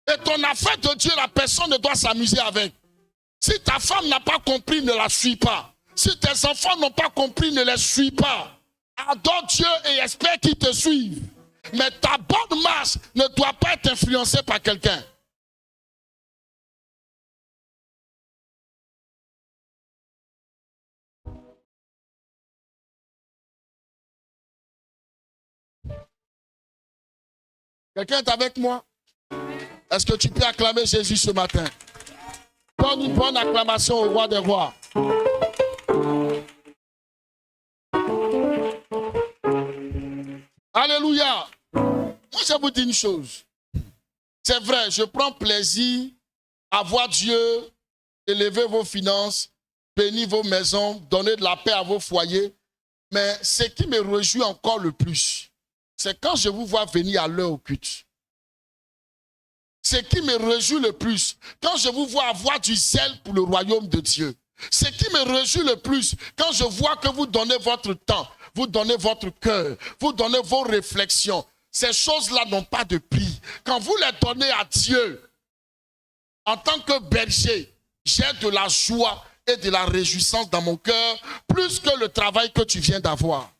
Et ton affaire de Dieu, la personne ne doit s'amuser avec. Si ta femme n'a pas compris, ne la suis pas. Si tes enfants n'ont pas compris, ne les suis pas. Adore Dieu et espère qu'ils te suivent. Mais ta bonne marche ne doit pas être influencée par quelqu'un. Quelqu'un est avec moi? Est-ce que tu peux acclamer Jésus ce matin? Donne une bonne acclamation au roi des rois. Alléluia. Moi, je vous dis une chose. C'est vrai, je prends plaisir à voir Dieu élever vos finances, bénir vos maisons, donner de la paix à vos foyers. Mais ce qui me réjouit encore le plus, c'est quand je vous vois venir à l'heure au culte. Ce qui me réjouit le plus, quand je vous vois avoir du zèle pour le royaume de Dieu. Ce qui me réjouit le plus, quand je vois que vous donnez votre temps, vous donnez votre cœur, vous donnez vos réflexions. Ces choses-là n'ont pas de prix. Quand vous les donnez à Dieu, en tant que berger, j'ai de la joie et de la réjouissance dans mon cœur, plus que le travail que tu viens d'avoir.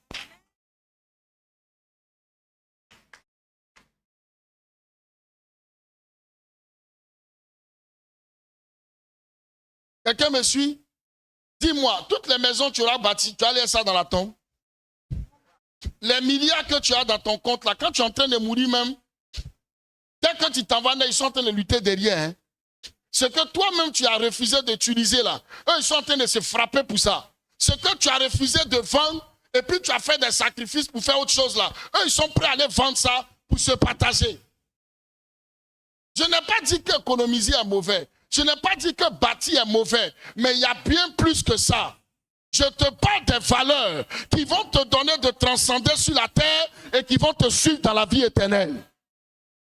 Quelqu'un me suit? Dis-moi, toutes les maisons que tu auras bâties, tu as laissé ça dans la tombe? Les milliards que tu as dans ton compte, là, quand tu es en train de mourir même, dès que tu t'en vas, ils sont en train de lutter derrière. Hein? Ce que toi-même tu as refusé d'utiliser là, eux ils sont en train de se frapper pour ça. Ce que tu as refusé de vendre, et puis tu as fait des sacrifices pour faire autre chose là, eux ils sont prêts à aller vendre ça pour se partager. Je n'ai pas dit qu'économiser est mauvais. Je n'ai pas dit que bâtir est mauvais, mais il y a bien plus que ça. Je te parle des valeurs qui vont te donner de transcender sur la terre et qui vont te suivre dans la vie éternelle.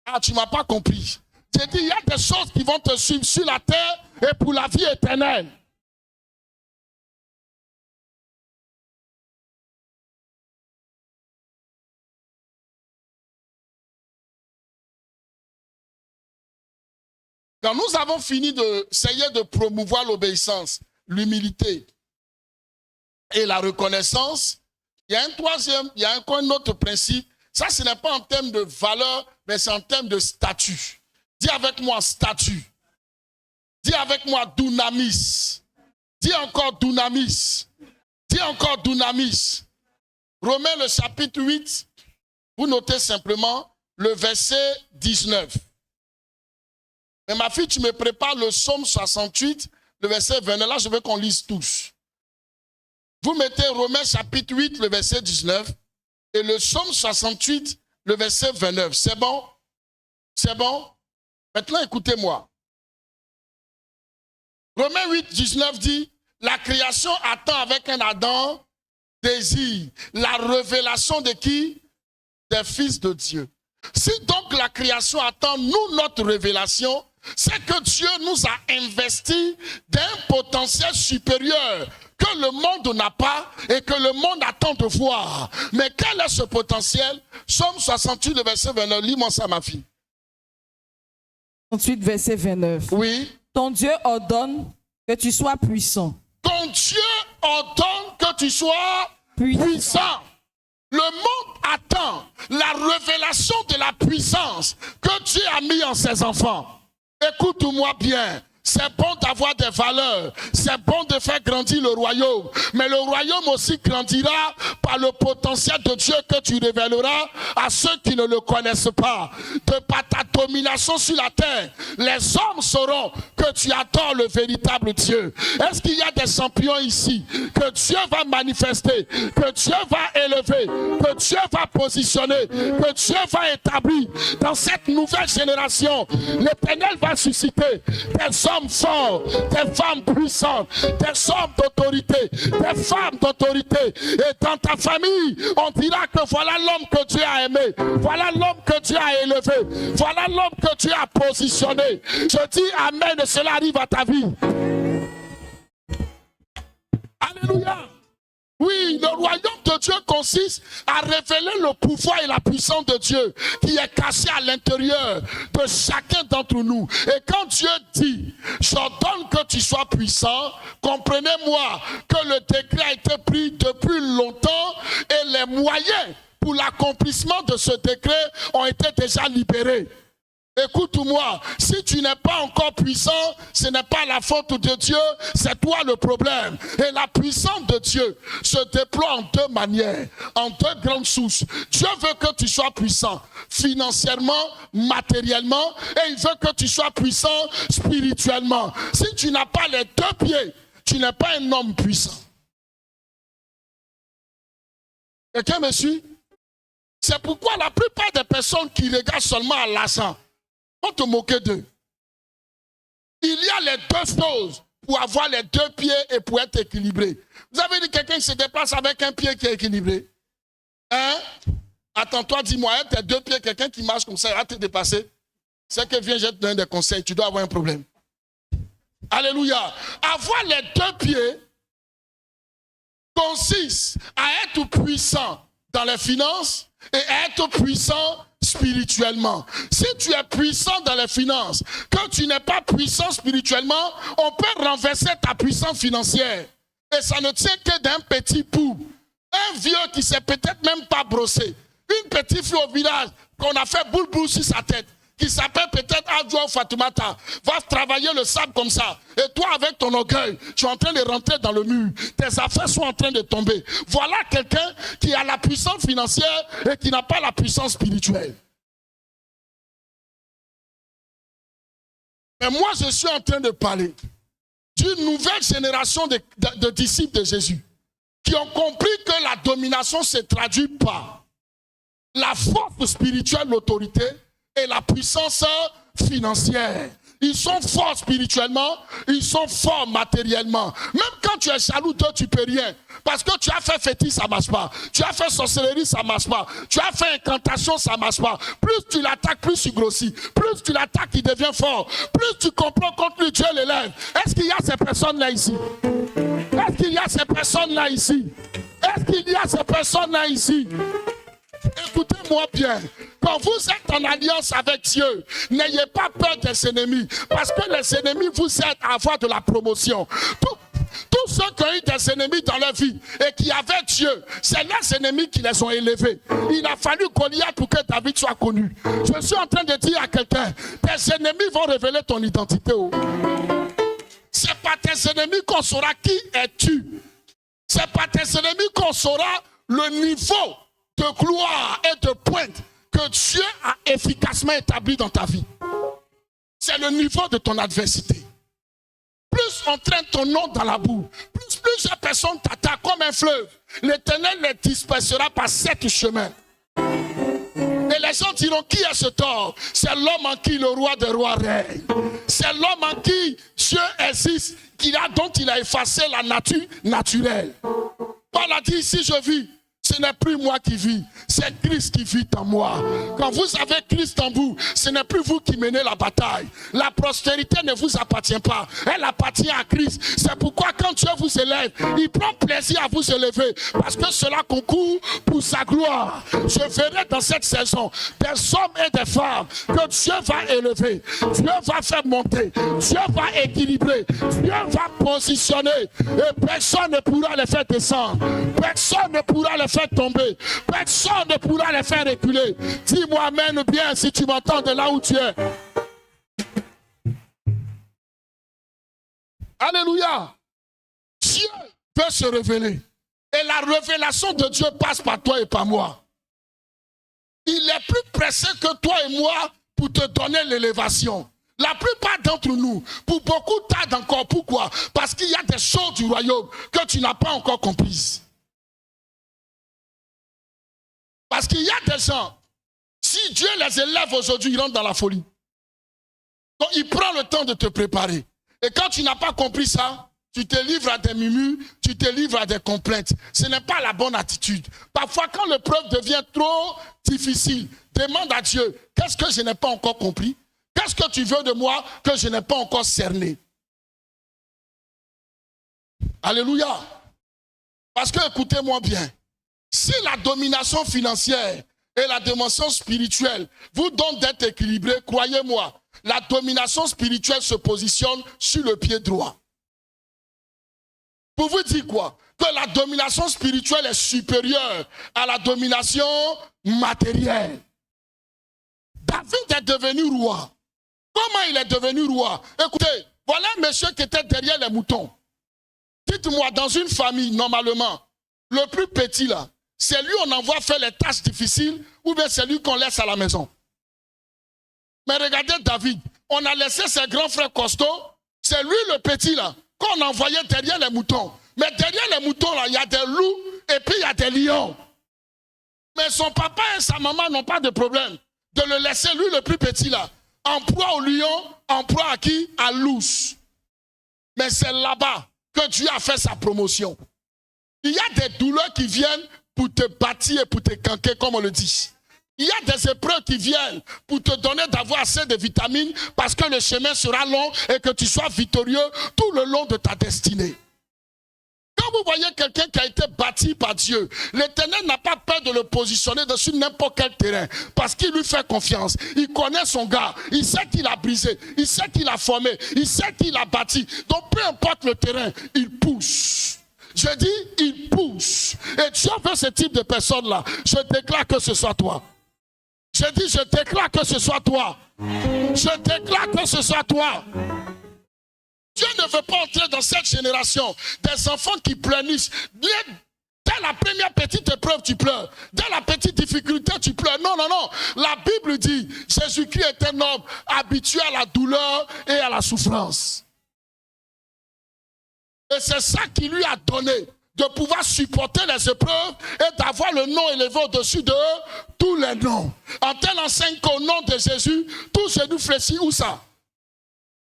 Ah, tu ne m'as pas compris. J'ai dit, il y a des choses qui vont te suivre sur la terre et pour la vie éternelle. Quand nous avons fini d'essayer de promouvoir l'obéissance, l'humilité et la reconnaissance, il y a un troisième, il y a un autre principe. Ça, ce n'est pas en termes de valeur, mais c'est en termes de statut. Dis avec moi statut. Dis avec moi dunamis. Dis encore dunamis. Dis encore dunamis. Romains le chapitre 8, vous notez simplement le verset 19. Mais ma fille, tu me prépares le psaume 68, le verset 29. Là, je veux qu'on lise tous. Vous mettez Romains chapitre 8, le verset 19, et le psaume 68, le verset 29. C'est bon? C'est bon? Maintenant, écoutez-moi. Romains 8, 19 dit, la création attend avec un ardent désir la révélation de qui? Des fils de Dieu. Si donc la création attend, nous, notre révélation, c'est que Dieu nous a investi d'un potentiel supérieur que le monde n'a pas et que le monde attend de voir. Mais quel est ce potentiel? Psaume 68, le verset 29. Lis-moi ça, ma fille. 68, verset 29. Oui. Ton Dieu ordonne que tu sois puissant. Ton Dieu ordonne que tu sois puissant. Le monde attend la révélation de la puissance que Dieu a mis en ses enfants. Écoute-moi bien. C'est bon d'avoir des valeurs, c'est bon de faire grandir le royaume, mais le royaume aussi grandira par le potentiel de Dieu que tu révéleras à ceux qui ne le connaissent pas. De par ta domination sur la terre, les hommes sauront que tu adores le véritable Dieu. Est-ce qu'il y a des champions ici que Dieu va manifester, que Dieu va élever, que Dieu va positionner, que Dieu va établir dans cette nouvelle génération? L'Éternel va susciter des hommes forts, des femmes puissantes, des hommes d'autorité, des femmes d'autorité. Et dans ta famille, on dira que voilà l'homme que Dieu a aimé, voilà l'homme que Dieu a élevé, voilà l'homme que Dieu a positionné. Je dis amen et cela arrive à ta vie. Alléluia. Oui, le royaume de Dieu consiste à révéler le pouvoir et la puissance de Dieu qui est caché à l'intérieur de chacun d'entre nous. Et quand Dieu dit, j'ordonne que tu sois puissant, comprenez-moi que le décret a été pris depuis longtemps et les moyens pour l'accomplissement de ce décret ont été déjà libérés. Écoute-moi, si tu n'es pas encore puissant, ce n'est pas la faute de Dieu, c'est toi le problème. Et la puissance de Dieu se déploie en deux manières, en deux grandes sources. Dieu veut que tu sois puissant financièrement, matériellement, et il veut que tu sois puissant spirituellement. Si tu n'as pas les deux pieds, tu n'es pas un homme puissant. Quelqu'un me suit? C'est pourquoi la plupart des personnes qui regardent seulement à l'argent vont te moquer d'eux. Il y a les deux choses pour avoir les deux pieds et pour être équilibré. Vous avez dit quelqu'un qui se déplace avec un pied qui est équilibré? Hein? Attends-toi, dis-moi, tes deux pieds, quelqu'un qui marche comme ça, il va te dépasser. C'est que viens, je te donne des conseils, tu dois avoir un problème. Alléluia. Avoir les deux pieds consiste à être puissant dans les finances et être puissant spirituellement. Si tu es puissant dans les finances, que tu n'es pas puissant spirituellement, on peut renverser ta puissance financière. Et ça ne tient que d'un petit pouls. Un vieux qui ne s'est peut-être même pas brossé. Une petite fille au village qu'on a fait boule-boule sur sa tête, qui s'appelle peut-être Adjoa ou Fatoumata, va travailler le sable comme ça. Et toi, avec ton orgueil, tu es en train de rentrer dans le mur. Tes affaires sont en train de tomber. Voilà quelqu'un qui a la puissance financière et qui n'a pas la puissance spirituelle. Mais moi, je suis en train de parler d'une nouvelle génération de disciples de Jésus qui ont compris que la domination se traduit par la force spirituelle, l'autorité et la puissance financière. Ils sont forts spirituellement, ils sont forts matériellement. Même quand tu es jaloux d'eux, tu ne peux rien. Parce que tu as fait fétiche, ça ne marche pas. Tu as fait sorcellerie, ça ne marche pas. Tu as fait incantation, ça ne marche pas. Plus tu l'attaques, plus il grossit. Plus tu l'attaques, il devient fort. Plus tu comprends contre lui, Dieu l'élève. Est-ce qu'il y a ces personnes-là ici? Est-ce qu'il y a ces personnes-là ici? Est-ce qu'il y a ces personnes-là ici? Écoutez-moi bien, quand vous êtes en alliance avec Dieu, n'ayez pas peur des ennemis, parce que les ennemis vous aident à avoir de la promotion. Tous ceux qui ont eu des ennemis dans leur vie et qui avaient Dieu, c'est leurs ennemis qui les ont élevés. Il a fallu Goliath pour que David soit connu. Je suis en train de dire à quelqu'un, tes ennemis vont révéler ton identité. C'est par tes ennemis qu'on saura qui es-tu. C'est par tes ennemis qu'on saura le niveau de gloire et de pointe que Dieu a efficacement établi dans ta vie. C'est le niveau de ton adversité. Plus on traîne ton nom dans la boue, plus plusieurs personnes t'attaquent comme un fleuve, l'Éternel les dispersera par 7 chemins. Et les gens diront, qui est ce tort? C'est l'homme en qui le roi des rois règne. C'est l'homme en qui Dieu existe, dont il a effacé la nature naturelle. Paul a dit, si je vis, ce n'est plus moi qui vis, c'est Christ qui vit en moi. Quand vous avez Christ en vous, ce n'est plus vous qui menez la bataille. La prospérité ne vous appartient pas, elle appartient à Christ. C'est pourquoi quand Dieu vous élève, il prend plaisir à vous élever, parce que cela concourt pour sa gloire. Je verrai dans cette saison des hommes et des femmes que Dieu va élever, Dieu va faire monter, Dieu va équilibrer, Dieu va positionner, et personne ne pourra les faire descendre, personne ne pourra les faire tomber, personne ne pourra les faire reculer. Dis-moi amen bien si tu m'entends de là où tu es. Alléluia. Dieu peut se révéler. Et la révélation de Dieu passe par toi et par moi. Il est plus pressé que toi et moi pour te donner l'élévation. La plupart d'entre nous, pour beaucoup tardent encore. Pourquoi? Parce qu'il y a des choses du royaume que tu n'as pas encore comprises. Parce qu'il y a des gens, si Dieu les élève aujourd'hui, ils rentrent dans la folie. Donc il prend le temps de te préparer. Et quand tu n'as pas compris ça, tu te livres à des murmures, tu te livres à des complaintes. Ce n'est pas la bonne attitude. Parfois, quand l'épreuve devient trop difficile, demande à Dieu, qu'est-ce que je n'ai pas encore compris? Qu'est-ce que tu veux de moi que je n'ai pas encore cerné? Alléluia. Parce que, écoutez-moi bien, si la domination financière et la dimension spirituelle vous donnent d'être équilibrés, croyez-moi, la domination spirituelle se positionne sur le pied droit. Pour vous dire quoi? Que la domination spirituelle est supérieure à la domination matérielle. David est devenu roi. Comment il est devenu roi? Écoutez, voilà un monsieur qui était derrière les moutons. Dites-moi, dans une famille, normalement, le plus petit là, c'est lui qu'on envoie faire les tâches difficiles ou bien c'est lui qu'on laisse à la maison. Mais regardez David, on a laissé ses grands frères costauds, c'est lui le petit là, qu'on envoyait derrière les moutons. Mais derrière les moutons là, il y a des loups et puis il y a des lions. Mais son papa et sa maman n'ont pas de problème de le laisser, lui le plus petit là, en proie aux lions, en proie à qui? À l'ours. Mais c'est là-bas que Dieu a fait sa promotion. Il y a des douleurs qui viennent pour te bâtir et pour te canquer, comme on le dit. Il y a des épreuves qui viennent pour te donner d'avoir assez de vitamines parce que le chemin sera long et que tu sois victorieux tout le long de ta destinée. Quand vous voyez quelqu'un qui a été bâti par Dieu, l'Éternel n'a pas peur de le positionner dessus n'importe quel terrain parce qu'il lui fait confiance. Il connaît son gars, il sait qu'il a brisé, il sait qu'il a formé, il sait qu'il a bâti. Donc peu importe le terrain, il pousse. Je dis, il pousse. Et Dieu veut ce type de personnes-là. Je déclare que ce soit toi. Je dis, je déclare que ce soit toi. Je déclare que ce soit toi. Dieu ne veut pas entrer dans cette génération des enfants qui pleurnichent. Dès la première petite épreuve, tu pleures. Dès la petite difficulté, tu pleures. Non, non, non. La Bible dit, Jésus-Christ est un homme habitué à la douleur et à la souffrance. Et c'est ça qui lui a donné de pouvoir supporter les épreuves et d'avoir le nom élevé au-dessus de tous les noms. En tel enseigne qu'au nom de Jésus, tout genou fléchit, où ça?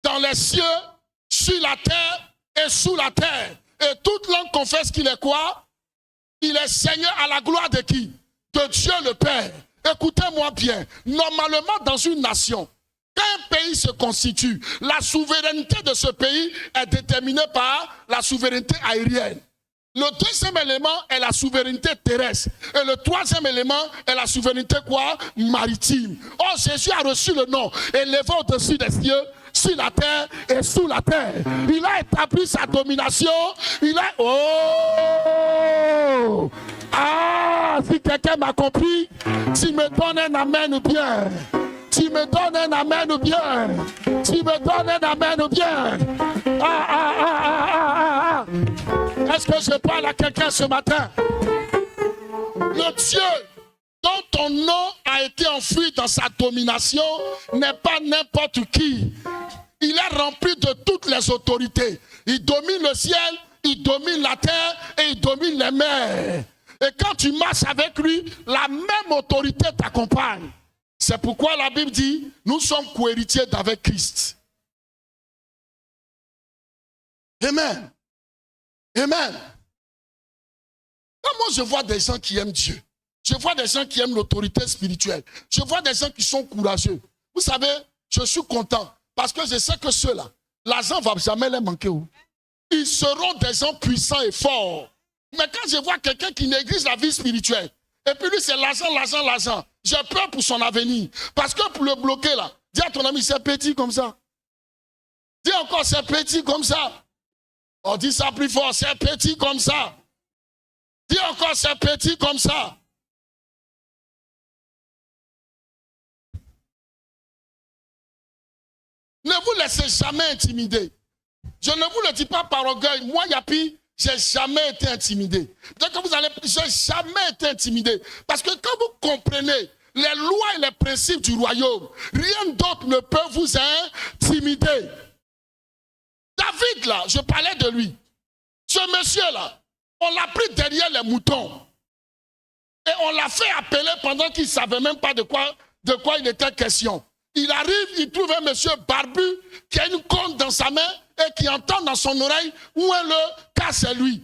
dans les cieux, sur la terre et sous la terre. Et toute langue confesse qu'il est quoi? Il est Seigneur à la gloire de qui? De Dieu le Père. Écoutez-moi bien. Normalement, dans une nation, quand un pays se constitue, la souveraineté de ce pays est déterminée par la souveraineté aérienne. Le deuxième élément est la souveraineté terrestre. Et le troisième élément est la souveraineté quoi? Maritime. Oh, Jésus a reçu le nom élevé au-dessus des cieux, sur la terre et sous la terre. Il a établi sa domination. Il a... Oh! Ah, si quelqu'un m'a compris, tu me donnes un amen ou bien. Tu me donnes un amen ou bien. Tu me donnes un amen ou bien. Est-ce que je parle à quelqu'un ce matin? Le Dieu dont ton nom a été enfoui dans sa domination n'est pas n'importe qui. Il est rempli de toutes les autorités. Il domine le ciel, il domine la terre et il domine les mers. Et quand tu marches avec lui, la même autorité t'accompagne. C'est pourquoi la Bible dit, nous sommes co-héritiers d'avec Christ. Amen. Amen. Quand moi je vois des gens qui aiment Dieu, je vois des gens qui aiment l'autorité spirituelle, je vois des gens qui sont courageux. Vous savez, je suis content parce que je sais que ceux-là, l'argent ne va jamais les manquer. Ils seront des gens puissants et forts. Mais quand je vois quelqu'un qui néglige la vie spirituelle, et puis lui c'est l'argent, l'argent, l'argent, j'ai peur pour son avenir. Parce que pour le bloquer là, dis à ton ami c'est petit comme ça. Dis encore c'est petit comme ça. On dit ça plus fort, c'est petit comme ça. Dis encore, c'est petit comme ça. Ne vous laissez jamais intimider. Je ne vous le dis pas par orgueil. Moi, Yapi, j'ai jamais été intimidé. Dès que vous allez, j'ai jamais été intimidé. Parce que quand vous comprenez les lois et les principes du royaume, rien d'autre ne peut vous intimider. David, là, je parlais de lui. Ce monsieur-là, on l'a pris derrière les moutons. Et on l'a fait appeler pendant qu'il ne savait même pas de quoi il était question. Il arrive, il trouve un monsieur barbu qui a une corne dans sa main et qui entend dans son oreille où est le cas, c'est lui.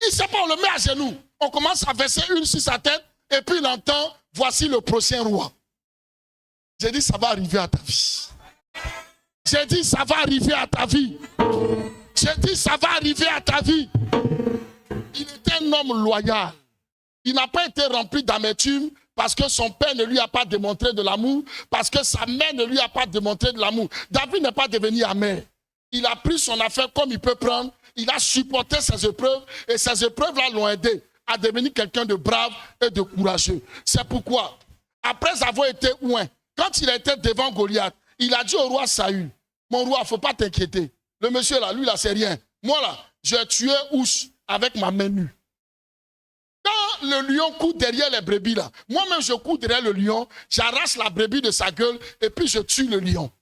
Il ne sait pas, on le met à genoux. On commence à verser une sur sa tête et puis il entend, voici le prochain roi. J'ai dit, ça va arriver à ta vie. J'ai dit, ça va arriver à ta vie. J'ai dit, ça va arriver à ta vie. Il était un homme loyal. Il n'a pas été rempli d'amertume parce que son père ne lui a pas démontré de l'amour, parce que sa mère ne lui a pas démontré de l'amour. David n'est pas devenu amer. Il a pris son affaire comme il peut prendre. Il a supporté ses épreuves et ces épreuves-là l'ont aidé à devenir quelqu'un de brave et de courageux. C'est pourquoi, après avoir été oint, quand il était devant Goliath, il a dit au roi Saül, mon roi, il ne faut pas t'inquiéter. Le monsieur là, lui là, c'est rien. Moi là, j'ai tué Ouch avec ma main nue. Quand le lion court derrière les brebis là, moi-même je cours derrière le lion, j'arrache la brebis de sa gueule et puis je tue le lion.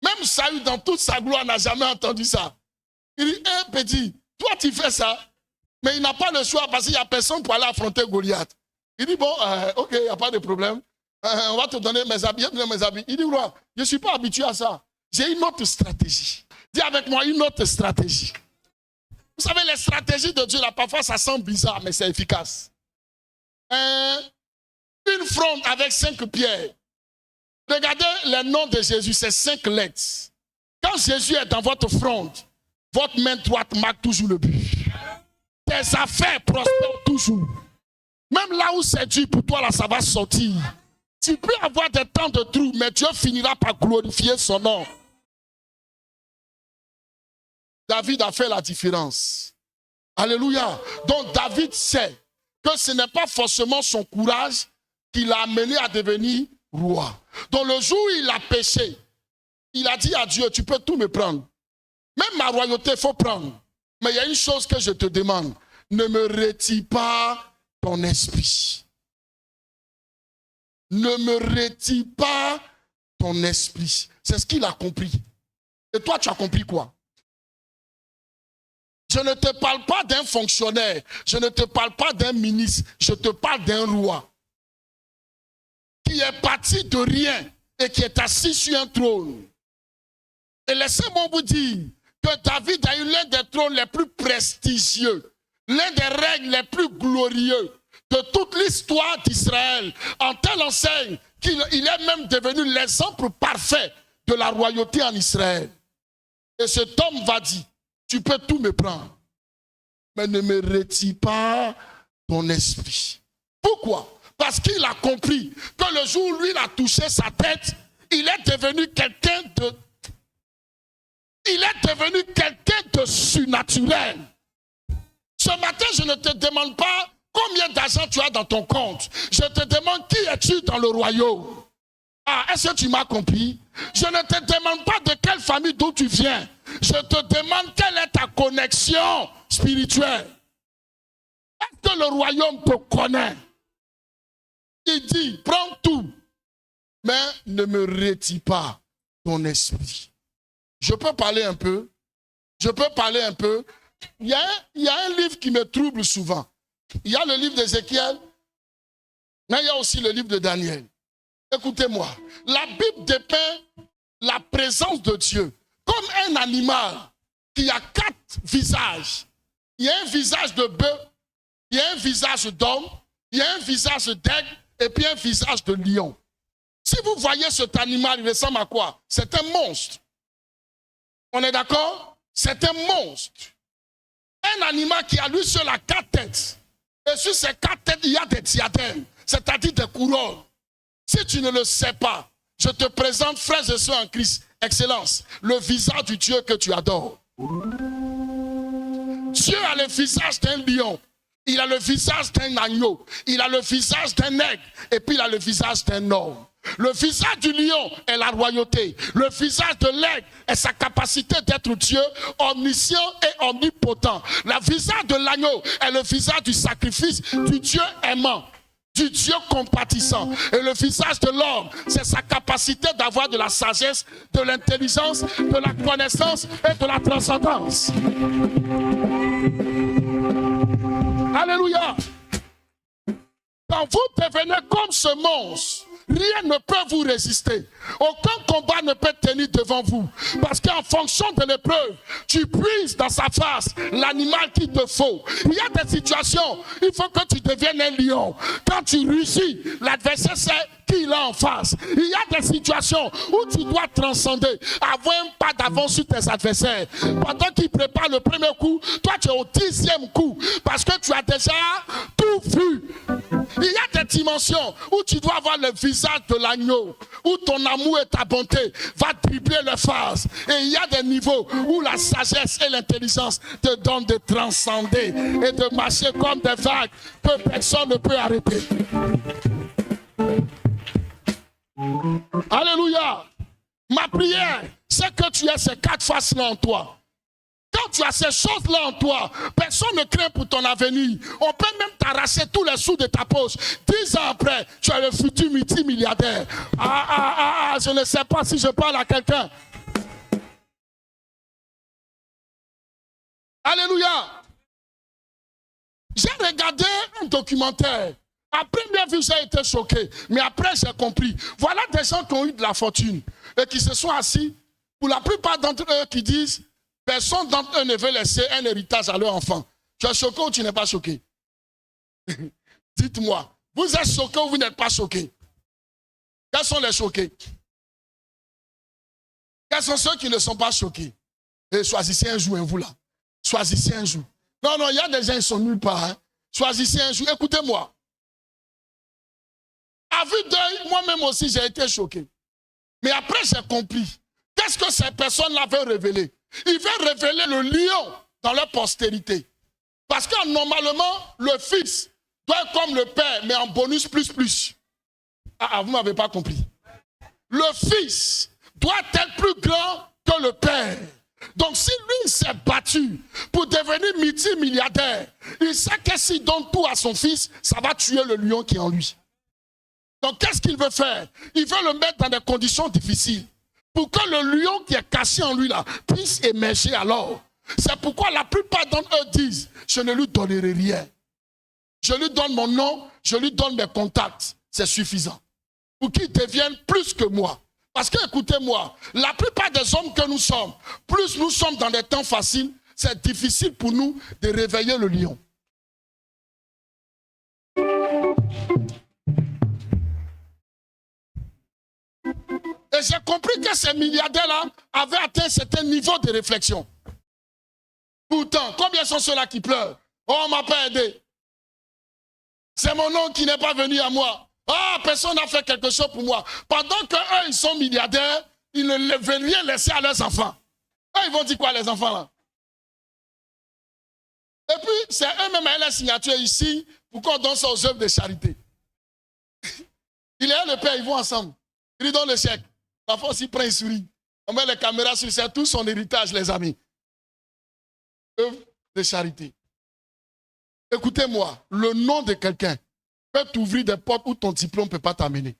Même Saül dans toute sa gloire n'a jamais entendu ça. Il dit, petit, toi tu fais ça, mais il n'a pas le choix parce qu'il n'y a personne pour aller affronter Goliath. Il dit, bon, ok, il n'y a pas de problème. On va te donner mes habits. Il dit, roi, je ne suis pas habitué à ça. J'ai une autre stratégie. Dis avec moi, une autre stratégie. Vous savez, les stratégies de Dieu, là, parfois, ça semble bizarre, mais c'est efficace. Une fronde avec 5 pierres. Regardez les noms de Jésus, c'est 5 lettres. Quand Jésus est dans votre fronde, votre main droite marque toujours le but. Tes affaires prospèrent toujours. Même là où c'est dur pour toi, là, ça va sortir. Tu peux avoir des temps de trou, mais Dieu finira par glorifier son nom. David a fait la différence. Alléluia. Donc David sait que ce n'est pas forcément son courage qui l'a amené à devenir roi. Donc le jour où il a péché, il a dit à Dieu, tu peux tout me prendre. Même ma royauté, il faut prendre. Mais il y a une chose que je te demande. Ne me retire pas ton esprit. Ne me retire pas ton esprit. C'est ce qu'il a compris. Et toi, tu as compris quoi? Je ne te parle pas d'un fonctionnaire. Je ne te parle pas d'un ministre. Je te parle d'un roi. Qui est parti de rien et qui est assis sur un trône. Et laissez-moi vous dire que David a eu l'un des trônes les plus prestigieux, l'un des règnes les plus glorieux de toute l'histoire d'Israël, en telle enseigne qu'il est même devenu l'exemple parfait de la royauté en Israël. Et cet homme va dire, tu peux tout me prendre, mais ne me retire pas ton esprit. Pourquoi? Parce qu'il a compris que le jour où lui il a touché sa tête, il est devenu quelqu'un de surnaturel. Ce matin, je ne te demande pas combien d'argent tu as dans ton compte. Je te demande qui es-tu dans le royaume. Ah, est-ce que tu m'as compris? Je ne te demande pas de quelle famille d'où tu viens. Je te demande quelle est ta connexion spirituelle. Est-ce que le royaume te connaît? Il dit, prends tout, mais ne me retire pas ton esprit. Je peux parler un peu? Il y a un livre qui me trouble souvent. Il y a le livre d'Ézéchiel, mais il y a aussi le livre de Daniel. Écoutez-moi, la Bible dépeint la présence de Dieu comme un animal qui a 4 visages. Il y a un visage de bœuf, il y a un visage d'homme, il y a un visage d'aigle et puis un visage de lion. Si vous voyez cet animal, il ressemble à quoi? C'est un monstre. On est d'accord? C'est un monstre. Un animal qui a lui seul a 4 têtes. Et sur ces 4 têtes, il y a des diadèmes, c'est-à-dire des couronnes. Si tu ne le sais pas, je te présente, frères et sœurs en Christ, Excellence, le visage du Dieu que tu adores. Dieu a le visage d'un lion, il a le visage d'un agneau, il a le visage d'un aigle, et puis il a le visage d'un homme. Le visage du lion est la royauté. Le visage de l'aigle est sa capacité d'être Dieu, omniscient et omnipotent. Le visage de l'agneau est le visage du sacrifice, du Dieu aimant, du Dieu compatissant. Et le visage de l'homme, c'est sa capacité d'avoir de la sagesse, de l'intelligence, de la connaissance et de la transcendance. Alléluia. Quand vous devenez comme ce monstre, rien ne peut vous résister. Aucun combat ne peut tenir devant vous. Parce qu'en fonction de l'épreuve, tu puises dans sa face l'animal qu'il te faut. Il y a des situations, il faut que tu deviennes un lion. Quand tu réussis, l'adversaire sait qui il a en face. Il y a des situations où tu dois transcender, avoir un pas d'avance sur tes adversaires. Pendant qu'ils préparent le premier coup, toi tu es au 10e coup. Parce que tu as déjà tout vu. Il y a des dimensions où tu dois avoir le visage de l'agneau, où ton amour et ta bonté va tripler les phases. Et il y a des niveaux où la sagesse et l'intelligence te donnent de transcender et de marcher comme des vagues que personne ne peut arrêter. Alléluia. Ma prière, c'est que tu aies ces 4 faces-là en toi. Quand tu as ces choses-là en toi, personne ne craint pour ton avenir. On peut même t'arracher tous les sous de ta poche. 10 ans après, tu es le futur multimilliardaire. Je ne sais pas si je parle à quelqu'un. Alléluia. J'ai regardé un documentaire. À première vue, j'ai été choqué. Mais après, j'ai compris. Voilà des gens qui ont eu de la fortune et qui se sont assis. Pour la plupart d'entre eux qui disent, personne d'entre eux ne veut laisser un héritage à leur enfant. Tu es choqué ou tu n'es pas choqué? Dites-moi, vous êtes choqué ou vous n'êtes pas choqué? Quels sont les choqués? Quels sont ceux qui ne sont pas choqués? Et choisissez un jour, vous là. Choisissez un jour. Non, il y a des gens qui sont nulle part. Hein. Choisissez un jour. Écoutez-moi. À vue d'œil, moi-même aussi, j'ai été choqué. Mais après, j'ai compris. Qu'est-ce que ces personnes-là veulent révéler? Ils veulent révéler le lion dans leur postérité. Parce que normalement, le fils doit être comme le père, mais en bonus plus. Vous ne m'avez pas compris. Le fils doit être plus grand que le père. Donc si lui s'est battu pour devenir multimilliardaire, il sait que s'il donne tout à son fils, ça va tuer le lion qui est en lui. Donc qu'est-ce qu'il veut faire? Il veut le mettre dans des conditions difficiles pour que le lion qui est caché en lui là puisse émerger alors. C'est pourquoi la plupart d'entre eux disent, je ne lui donnerai rien. Je lui donne mon nom, je lui donne mes contacts. C'est suffisant. Pour qu'il devienne plus que moi. Parce que, écoutez-moi, la plupart des hommes que nous sommes, plus nous sommes dans des temps faciles, c'est difficile pour nous de réveiller le lion. Et j'ai compris que ces milliardaires-là avaient atteint un certain niveau de réflexion. Pourtant, combien sont ceux-là qui pleurent? Oh, on ne m'a pas aidé. C'est mon oncle qui n'est pas venu à moi. Ah, personne n'a fait quelque chose pour moi. Pendant qu'eux, ils sont milliardaires, ils ne veulent rien laisser à leurs enfants. Eux, ils vont dire quoi, les enfants, là? Et puis, c'est eux-mêmes à la signature ici pour qu'on donne ça aux œuvres de charité. Il et le père, ils vont ensemble. Ils lui donnent le chèque. L'enfant aussi prend une souris. On met les caméras sur ça, tout son héritage, les amis. Œuvre de charité. Écoutez-moi, le nom de quelqu'un peut t'ouvrir des portes où ton diplôme ne peut pas t'amener.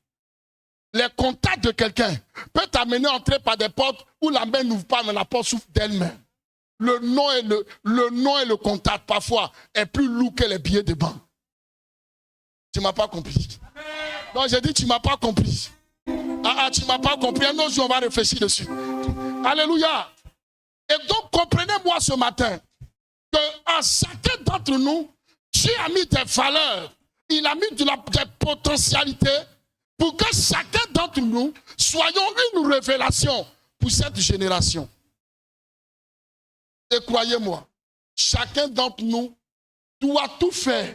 Les contacts de quelqu'un peuvent t'amener à entrer par des portes où la main n'ouvre pas, mais la porte s'ouvre d'elle-même. Le nom et le contact, parfois, est plus lourd que les billets de banque. Tu ne m'as pas compris. Non, j'ai dit, tu ne m'as pas compris. Tu ne m'as pas compris. Un autre jour, on va réfléchir dessus. Alléluia. Et donc, comprenez-moi ce matin qu'à chacun d'entre nous, Dieu a mis des valeurs. Il a mis des potentialités pour que chacun d'entre nous soyons une révélation pour cette génération. Et croyez-moi, chacun d'entre nous doit tout faire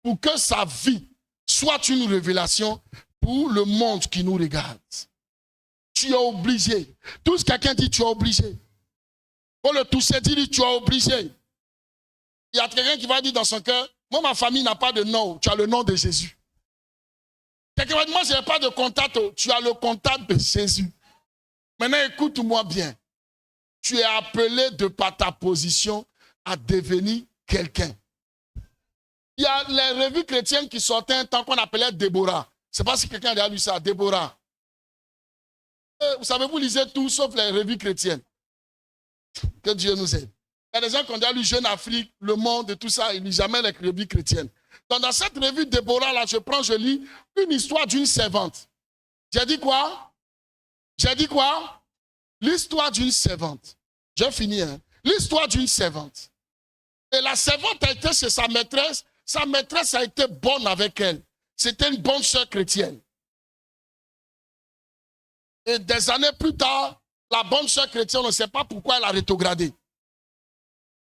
pour que sa vie soit une révélation pour le monde qui nous regarde. Tu es obligé. Tous quelqu'un dit tu es obligé. Pour le toucher, dit tu es obligé. Il y a quelqu'un qui va dire dans son cœur, moi ma famille n'a pas de nom, tu as le nom de Jésus. Quelqu'un va dire, moi je n'ai pas de contact, tu as le contact de Jésus. Maintenant écoute-moi bien. Tu es appelé de par ta position à devenir quelqu'un. Il y a les revues chrétiennes qui sortaient un temps qu'on appelait Déborah. Je ne sais pas si quelqu'un a lu ça, Déborah. Vous savez, vous lisez tout sauf les revues chrétiennes. Que Dieu nous aide. Il y a des gens qui ont déjà lu Jeune Afrique, Le Monde et tout ça, ils ne lisent jamais les revues chrétiennes. Donc dans cette revue Déborah, là, je lis une histoire d'une servante. J'ai dit quoi? L'histoire d'une servante. J'ai fini, hein? L'histoire d'une servante. Et la servante a été chez sa maîtresse. Sa maîtresse a été bonne avec elle. C'était une bonne sœur chrétienne. Et des années plus tard, la bonne sœur chrétienne, on ne sait pas pourquoi elle a rétrogradé.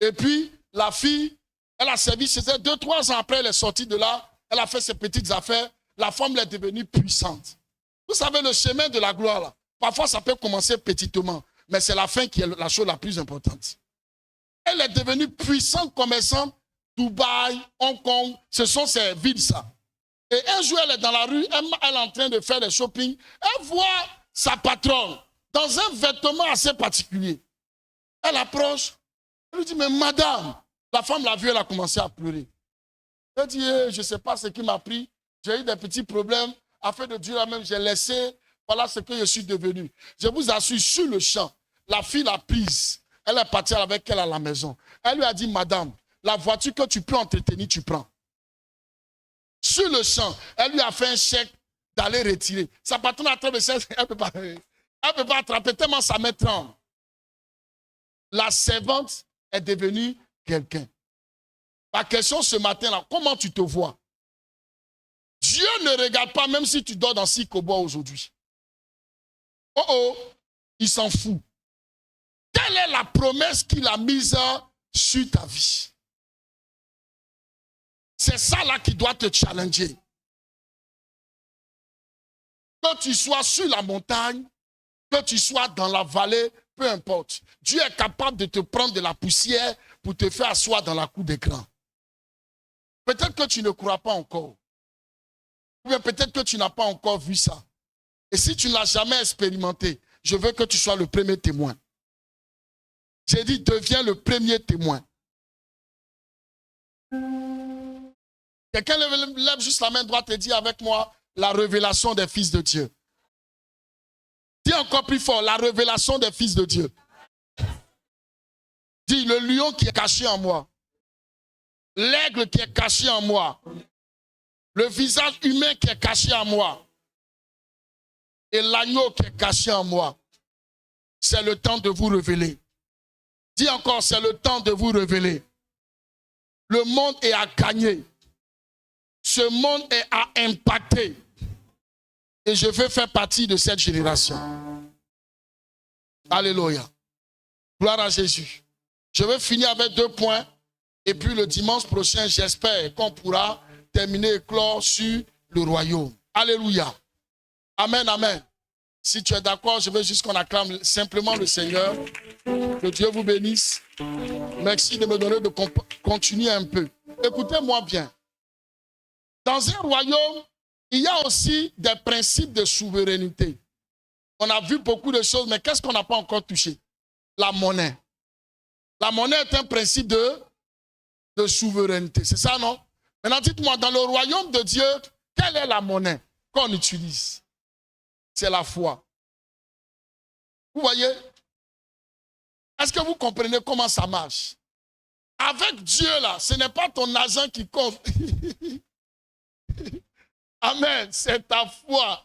Et puis, la fille, elle a servi chez elle. 2-3 ans après, elle est sortie de là. Elle a fait ses petites affaires. La femme est devenue puissante. Vous savez, le chemin de la gloire, là, parfois, ça peut commencer petitement. Mais c'est la fin qui est la chose la plus importante. Elle est devenue puissante commerçante. Dubaï, Hong Kong, ce sont ces villes, ça. Et un jour, elle est dans la rue, elle est en train de faire des shopping. Elle voit sa patronne dans un vêtement assez particulier. Elle approche. Elle lui dit, mais madame, la femme l'a vue, elle a commencé à pleurer. Elle dit, je ne sais pas ce qui m'a pris. J'ai eu des petits problèmes. Afin de Dieu même, j'ai laissé. Voilà ce que je suis devenu. Je vous assure, sur le champ, la fille l'a prise. Elle est partie avec elle à la maison. Elle lui a dit, madame, la voiture que tu peux entretenir, tu prends. Sur le champ, elle lui a fait un chèque d'aller retirer. Sa patronne attrape le chèque, elle ne peut pas attraper tellement sa main tremble. La servante est devenue quelqu'un. Ma question ce matin-là, comment tu te vois? Dieu ne regarde pas même si tu dors dans 6 cobois aujourd'hui. Il s'en fout. Quelle est la promesse qu'il a mise sur ta vie? C'est ça là qui doit te challenger. Que tu sois sur la montagne, que tu sois dans la vallée, peu importe. Dieu est capable de te prendre de la poussière pour te faire asseoir dans la cour d'écran. Peut-être que tu ne crois pas encore. Ou bien peut-être que tu n'as pas encore vu ça. Et si tu ne l'as jamais expérimenté, je veux que tu sois le premier témoin. J'ai dit, deviens le premier témoin. Quelqu'un lève juste la main droite et dit avec moi, la révélation des fils de Dieu. Dis encore plus fort, la révélation des fils de Dieu. Dis, le lion qui est caché en moi. L'aigle qui est caché en moi. Le visage humain qui est caché en moi. et l'agneau qui est caché en moi. C'est le temps de vous révéler. Dis encore, c'est le temps de vous révéler. Le monde est à gagner. Ce monde est à impacter. Et je veux faire partie de cette génération. Alléluia. Gloire à Jésus. Je vais finir avec 2 points. Et puis le dimanche prochain, j'espère qu'on pourra terminer et clore sur le royaume. Alléluia. Amen, amen. Si tu es d'accord, je veux juste qu'on acclame simplement le Seigneur. Que Dieu vous bénisse. Merci de me donner de continuer un peu. Écoutez-moi bien. Dans un royaume, il y a aussi des principes de souveraineté. On a vu beaucoup de choses, mais qu'est-ce qu'on n'a pas encore touché? La monnaie. La monnaie est un principe de souveraineté. C'est ça, non? Maintenant, dites-moi, dans le royaume de Dieu, quelle est la monnaie qu'on utilise? C'est la foi. Vous voyez? Est-ce que vous comprenez comment ça marche? Avec Dieu, là, ce n'est pas ton argent qui compte. Amen, c'est ta foi.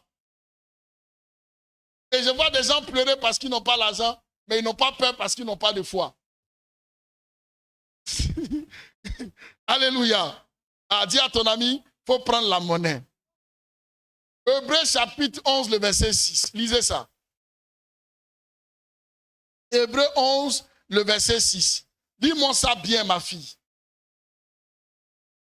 Et je vois des gens pleurer parce qu'ils n'ont pas l'argent, mais ils n'ont pas peur parce qu'ils n'ont pas de foi. Alléluia. Ah, dis à ton ami, il faut prendre la monnaie. Hébreux chapitre 11, le verset 6. Lisez ça. Hébreux 11, le verset 6. Dis-moi ça bien, ma fille.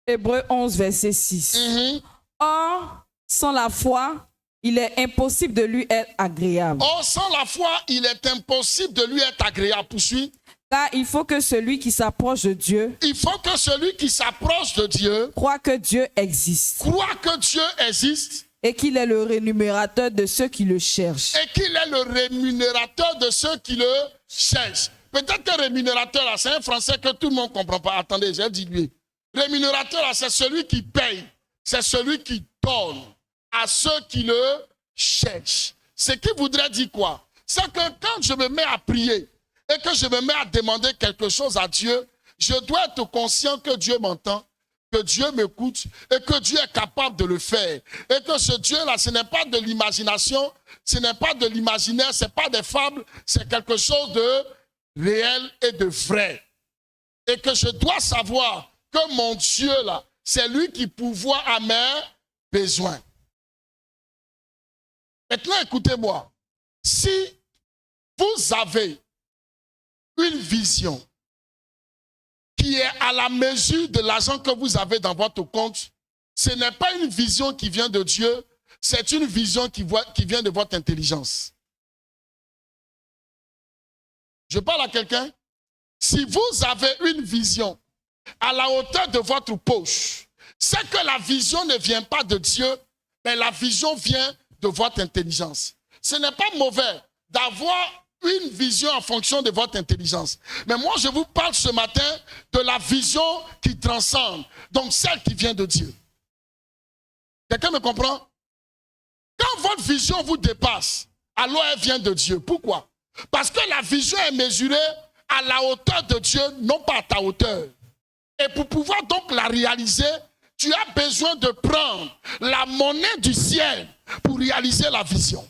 Hébreux 11, verset 6. Or, sans la foi, il est impossible de lui être agréable. Or, sans la foi, il est impossible de lui être agréable. Poursuis. Car il faut que celui qui s'approche de Dieu. Il faut que celui qui s'approche de Dieu. Croit que Dieu existe. Croit que Dieu existe. Et qu'il est le rémunérateur de ceux qui le cherchent. Et qu'il est le rémunérateur de ceux qui le cherchent. Peut-être que rémunérateur, c'est un français que tout le monde ne comprend pas. Attendez, j'ai dit lui. Rémunérateur, c'est celui qui paye. C'est celui qui donne à ceux qui le cherchent. Ce qui voudrait dire quoi? C'est que quand je me mets à prier et que je me mets à demander quelque chose à Dieu, je dois être conscient que Dieu m'entend, que Dieu m'écoute et que Dieu est capable de le faire. Et que ce Dieu-là, ce n'est pas de l'imagination, ce n'est pas de l'imaginaire, ce n'est pas des fables, c'est quelque chose de réel et de vrai. Et que je dois savoir que mon Dieu-là, c'est lui qui pourvoit à mes besoins. Maintenant, écoutez-moi. Si vous avez une vision qui est à la mesure de l'argent que vous avez dans votre compte, ce n'est pas une vision qui vient de Dieu, c'est une vision qui vient de votre intelligence. Je parle à quelqu'un. Si vous avez une vision à la hauteur de votre poche, c'est que la vision ne vient pas de Dieu, mais la vision vient de votre intelligence. Ce n'est pas mauvais d'avoir une vision en fonction de votre intelligence. Mais moi, je vous parle ce matin de la vision qui transcende, donc celle qui vient de Dieu. Quelqu'un me comprend? Quand votre vision vous dépasse, alors elle vient de Dieu. Pourquoi? Parce que la vision est mesurée à la hauteur de Dieu, non pas à ta hauteur. Et pour pouvoir donc la réaliser, tu as besoin de prendre la monnaie du ciel pour réaliser la vision.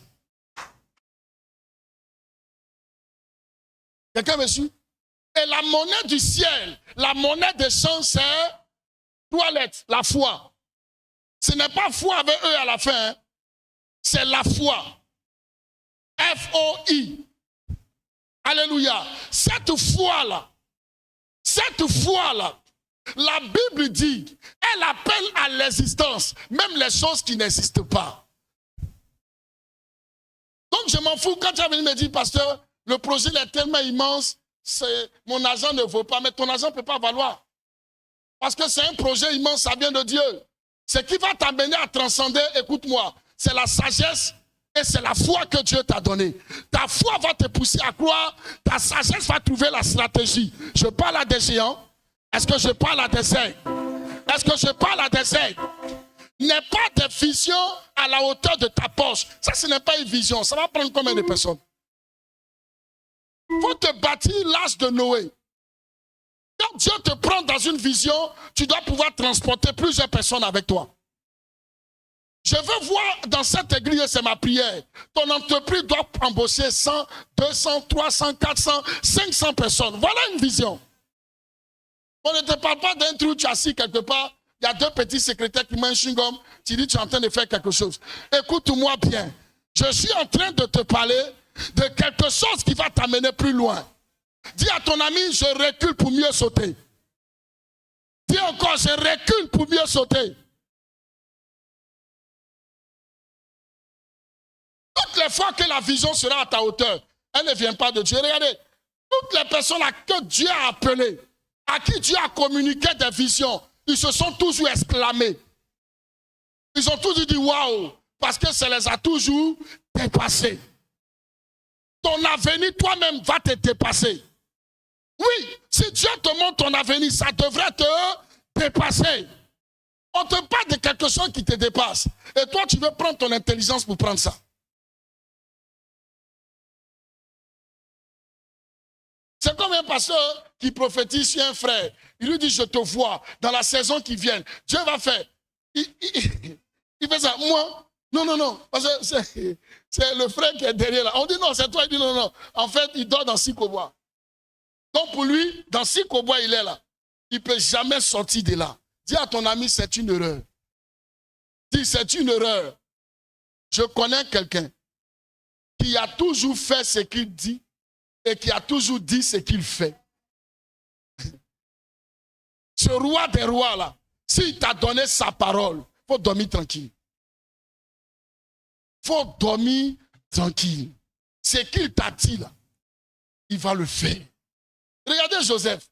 Quelqu'un me suit? Et la monnaie du ciel, la monnaie des champs, c'est toilette, la foi. Ce n'est pas foi avec eux à la fin, hein? C'est la foi. F-O-I. Alléluia. Cette foi-là, la Bible dit, elle appelle à l'existence même les choses qui n'existent pas. Donc je m'en fous quand tu as venu me dire, pasteur, le projet est tellement immense, mon argent ne vaut pas, mais ton argent ne peut pas valoir. Parce que c'est un projet immense, ça vient de Dieu. Ce qui va t'amener à transcender, écoute-moi, c'est la sagesse et c'est la foi que Dieu t'a donnée. Ta foi va te pousser à croire, ta sagesse va trouver la stratégie. Je parle à des géants. Est-ce que je parle à des aigles? Est-ce que je parle à des aigles? N'est pas de vision à la hauteur de ta poche. Ça, ce n'est pas une vision. Ça va prendre combien de personnes? Il faut te bâtir l'âge de Noé. Quand Dieu te prend dans une vision, tu dois pouvoir transporter plusieurs personnes avec toi. Je veux voir dans cette église, c'est ma prière. Ton entreprise doit embaucher 100, 200, 300, 400, 500 personnes. Voilà une vision. On ne te parle pas d'un trou, tu es assis quelque part. Il y a deux petits secrétaires qui mangent un chewing-gum. Tu dis tu es en train de faire quelque chose. Écoute-moi bien. Je suis en train de te parler de quelque chose qui va t'amener plus loin. Dis à ton ami, je recule pour mieux sauter. Dis encore, je recule pour mieux sauter. Toutes les fois que la vision sera à ta hauteur, elle ne vient pas de Dieu. Regardez, toutes les personnes que Dieu a appelées, à qui Dieu a communiqué des visions, ils se sont toujours exclamés. Ils ont toujours dit waouh, parce que ça les a toujours dépassés. Ton avenir, toi-même, va te dépasser. Oui, si Dieu te montre ton avenir, ça devrait te dépasser. On te parle de quelque chose qui te dépasse. Et toi, tu veux prendre ton intelligence pour prendre ça. C'est comme un pasteur qui prophétise sur un frère. Il lui dit, je te vois dans la saison qui vient. Dieu va faire. Il fait ça. Moi, non. Parce que c'est le frère qui est derrière là. On dit non, c'est toi. Il dit non. En fait, il dort dans Sikobois. Donc pour lui, dans Sikobois, il est là. Il ne peut jamais sortir de là. Dis à ton ami, c'est une erreur. Dis, c'est une erreur. Je connais quelqu'un qui a toujours fait ce qu'il dit et qui a toujours dit ce qu'il fait. Ce roi des rois là, s'il t'a donné sa parole, il faut dormir tranquille. Il faut dormir tranquille. Ce qu'il t'a dit là, il va le faire. Regardez Joseph.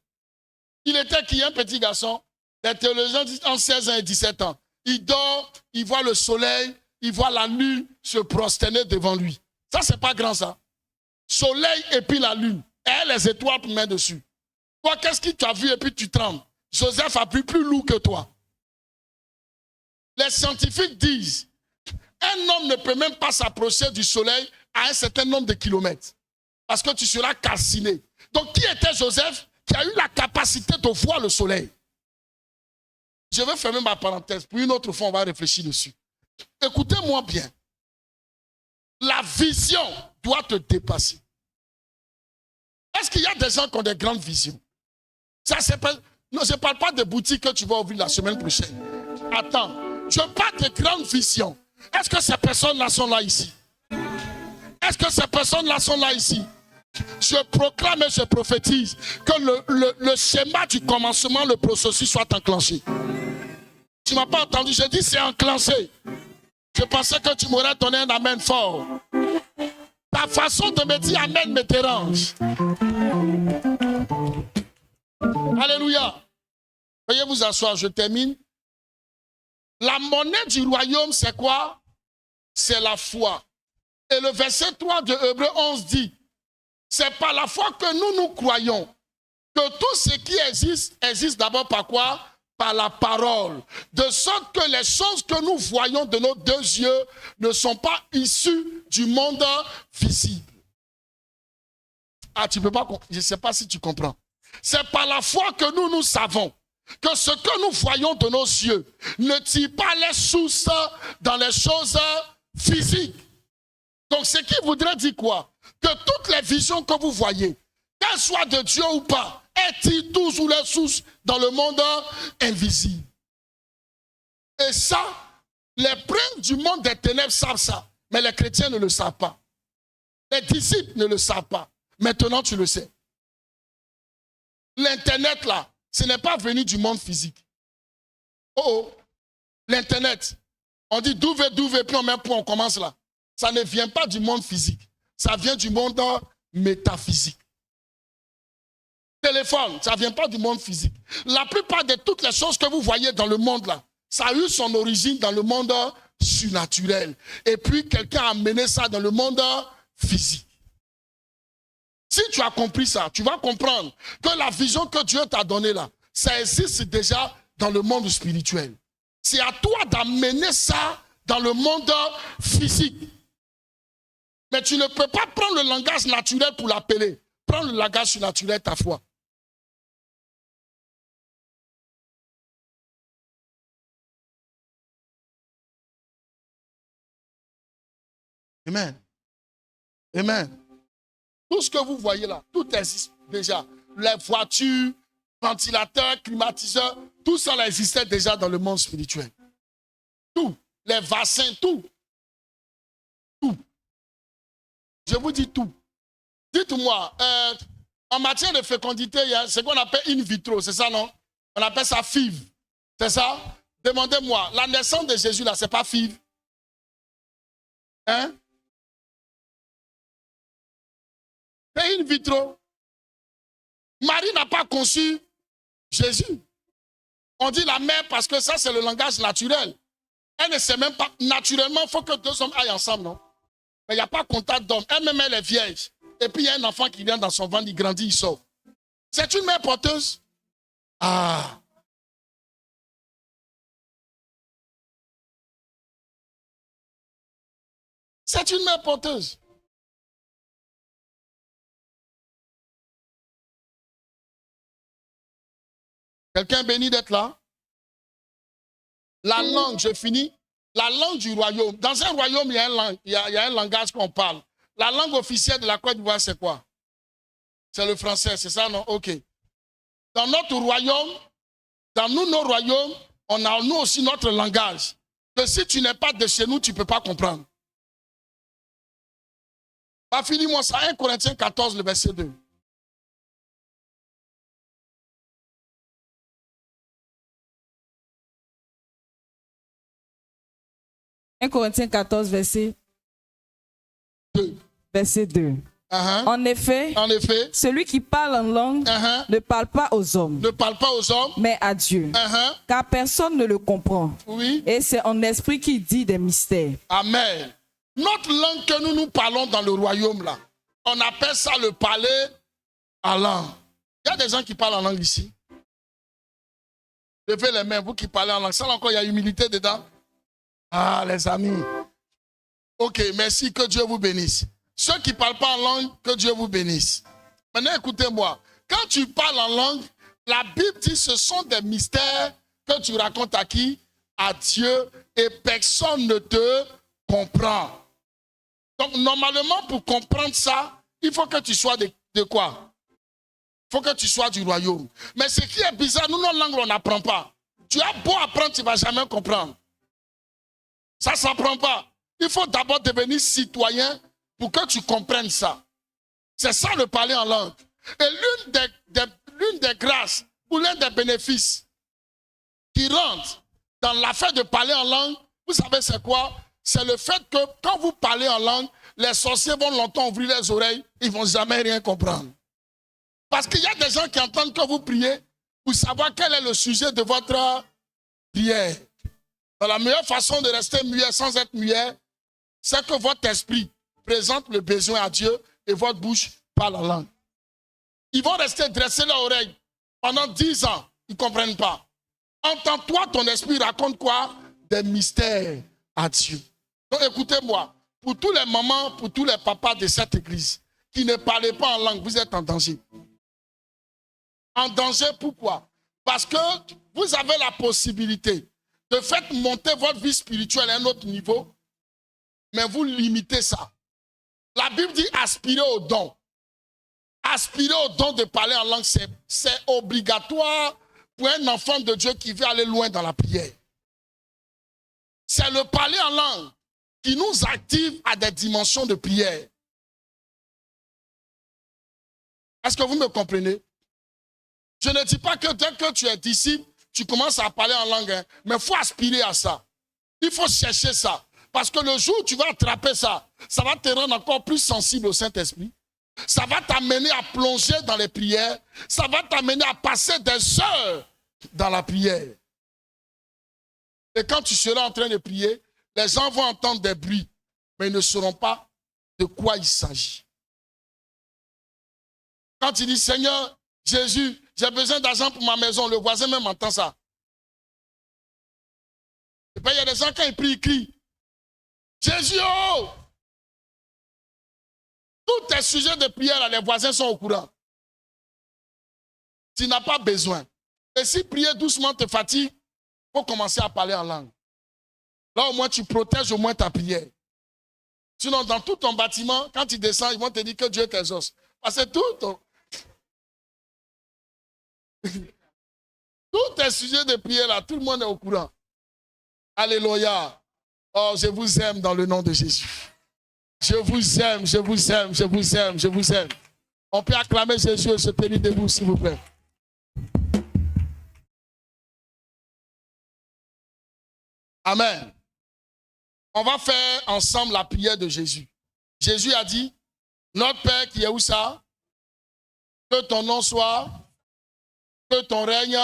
Il était qui, un petit garçon? Les théologiens disent en 16 ans et 17 ans. Il dort, il voit le soleil, il voit la lune se prosterner devant lui. Ça, c'est pas grand ça. Soleil et puis la lune. Et les étoiles pour mettre dessus. Toi, qu'est-ce que tu as vu et puis tu trembles? Joseph a pris plus lourd que toi. Les scientifiques disent, un homme ne peut même pas s'approcher du soleil à un certain nombre de kilomètres. Parce que tu seras calciné. Donc, qui était Joseph qui a eu la capacité de voir le soleil? Je vais fermer ma parenthèse. Pour une autre fois, on va réfléchir dessus. Écoutez-moi bien. La vision doit te dépasser. Est-ce qu'il y a des gens qui ont des grandes visions? Ça, non, je ne parle pas des boutiques que tu vas ouvrir la semaine prochaine. Attends, je parle de grandes visions. Est-ce que ces personnes-là sont là ici? Est-ce que ces personnes-là sont là ici? Je proclame et je prophétise que le schéma du commencement, le processus soit enclenché. Tu ne m'as pas entendu, je dis c'est enclenché. Je pensais que tu m'aurais donné un amen fort. Ta façon de me dire amen me dérange. Alléluia. Veuillez vous asseoir, je termine. La monnaie du royaume, c'est quoi? C'est la foi. Et le verset 3 de Hébreux 11 dit, c'est par la foi que nous croyons que tout ce qui existe, existe d'abord par quoi? Par la parole. De sorte que les choses que nous voyons de nos deux yeux ne sont pas issues du monde visible. Ah, tu ne peux pas, je ne sais pas si tu comprends. C'est par la foi que nous savons que ce que nous voyons de nos yeux ne tire pas les sources dans les choses physiques. Donc, ce qui voudrait dire quoi? Que toutes les visions que vous voyez, qu'elles soient de Dieu ou pas, elles tirent toujours les sources dans le monde invisible. Et ça, les princes du monde des ténèbres savent ça, mais les chrétiens ne le savent pas. Les disciples ne le savent pas. Maintenant, tu le sais. L'Internet, là, ce n'est pas venu du monde physique. Oh, l'Internet, on dit d'où puis on met point, on commence là. Ça ne vient pas du monde physique. Ça vient du monde métaphysique. Téléphone, ça ne vient pas du monde physique. La plupart de toutes les choses que vous voyez dans le monde là, ça a eu son origine dans le monde surnaturel. Et puis quelqu'un a amené ça dans le monde physique. Si tu as compris ça, tu vas comprendre que la vision que Dieu t'a donnée là, ça existe déjà dans le monde spirituel. C'est à toi d'amener ça dans le monde physique. Mais tu ne peux pas prendre le langage naturel pour l'appeler. Prends le langage surnaturel, ta foi. Amen. Amen. Tout ce que vous voyez là, tout existe déjà. Les voitures, ventilateurs, climatiseurs, tout ça existait déjà dans le monde spirituel. Tout. Les vaccins, tout. Tout. Je vous dis tout. Dites-moi, en matière de fécondité, il y a ce qu'on appelle in vitro, c'est ça, non? On appelle ça FIV. C'est ça? Demandez-moi, la naissance de Jésus, là, c'est pas FIV? Hein? C'est in vitro. Marie n'a pas conçu Jésus. On dit la mère parce que ça, c'est le langage naturel. Elle ne sait même pas. Naturellement, il faut que deux hommes aillent ensemble, non? Mais il n'y a pas contact d'homme. Elle-même, elle est vierge. Et puis, il y a un enfant qui vient dans son ventre, il grandit, il sort. C'est une mère porteuse. Ah. C'est une mère porteuse. Quelqu'un béni d'être là? La langue, je finis. La langue du royaume. Dans un royaume, il y a un langage qu'on parle. La langue officielle de la Côte d'Ivoire, c'est quoi? C'est le français, c'est ça, non? OK. Dans notre royaume, dans nos royaumes, on a nous aussi notre langage. Que si tu n'es pas de chez nous, tu ne peux pas comprendre. Finis-moi ça, 1 Corinthiens 14, le verset 2. Corinthiens 14, verset 2. Verset 2. En effet, celui qui parle en langue ne parle pas aux hommes. Ne parle pas aux hommes. Mais à Dieu. Car personne ne le comprend. Oui. Et c'est en esprit qui dit des mystères. Amen. Notre langue que nous parlons dans le royaume là, on appelle ça le parler en langue. Il y a des gens qui parlent en langue ici. Levez les mains, vous qui parlez en langue. Ça encore, il y a humilité dedans. Ah, les amis. Ok, merci, que Dieu vous bénisse. Ceux qui ne parlent pas en langue, que Dieu vous bénisse. Maintenant, écoutez-moi. Quand tu parles en langue, la Bible dit que ce sont des mystères que tu racontes à qui? À Dieu, et personne ne te comprend. Donc, normalement, pour comprendre ça, il faut que tu sois de quoi? Il faut que tu sois du royaume. Mais ce qui est bizarre, nous, nos langues, on n'apprend pas. Tu as beau apprendre, tu ne vas jamais comprendre. Ça ne s'apprend pas. Il faut d'abord devenir citoyen pour que tu comprennes ça. C'est ça le parler en langue. Et l'une des grâces ou l'un des bénéfices qui rentre dans l'affaire de parler en langue, vous savez c'est quoi? C'est le fait que quand vous parlez en langue, les sorciers vont longtemps ouvrir les oreilles, ils ne vont jamais rien comprendre. Parce qu'il y a des gens qui entendent que vous priez pour savoir quel est le sujet de votre prière. La meilleure façon de rester muet sans être muet, c'est que votre esprit présente le besoin à Dieu et votre bouche parle en langue. Ils vont rester dressés leur oreille pendant 10 ans. Ils ne comprennent pas. Entends-toi, ton esprit raconte quoi? Des mystères à Dieu. Donc écoutez-moi, pour tous les mamans, pour tous les papas de cette église qui ne parlent pas en langue, vous êtes en danger. En danger, pourquoi? Parce que vous avez la possibilité de faire monter votre vie spirituelle à un autre niveau, mais vous limitez ça. La Bible dit aspirer au don. Aspirer au don de parler en langue, c'est obligatoire pour un enfant de Dieu qui veut aller loin dans la prière. C'est le parler en langue qui nous active à des dimensions de prière. Est-ce que vous me comprenez? Je ne dis pas que dès que tu es disciple, tu commences à parler en langue, hein, mais il faut aspirer à ça. Il faut chercher ça. Parce que le jour où tu vas attraper ça, ça va te rendre encore plus sensible au Saint-Esprit. Ça va t'amener à plonger dans les prières. Ça va t'amener à passer des heures dans la prière. Et quand tu seras en train de prier, les gens vont entendre des bruits, mais ils ne sauront pas de quoi il s'agit. Quand tu dis, Seigneur, Jésus, j'ai besoin d'argent pour ma maison, le voisin même entend ça. Et puis il y a des gens, quand ils crient, Jésus, oh! Tous tes sujets de prière, les voisins sont au courant. Tu n'as pas besoin. Et si prier doucement te fatigue, il faut commencer à parler en langue. Là, au moins, tu protèges au moins ta prière. Sinon, dans tout ton bâtiment, quand tu descends, ils vont te dire que Dieu t'exauce. Parce que tout est sujet de prière là, tout le monde est au courant. Alléluia. Oh, je vous aime dans le nom de Jésus. Je vous aime, je vous aime, je vous aime, je vous aime. On peut acclamer Jésus et se tenir debout, s'il vous plaît. Amen. On va faire ensemble la prière de Jésus. Jésus a dit, notre Père qui est où ça? Que ton nom soit, que ton règne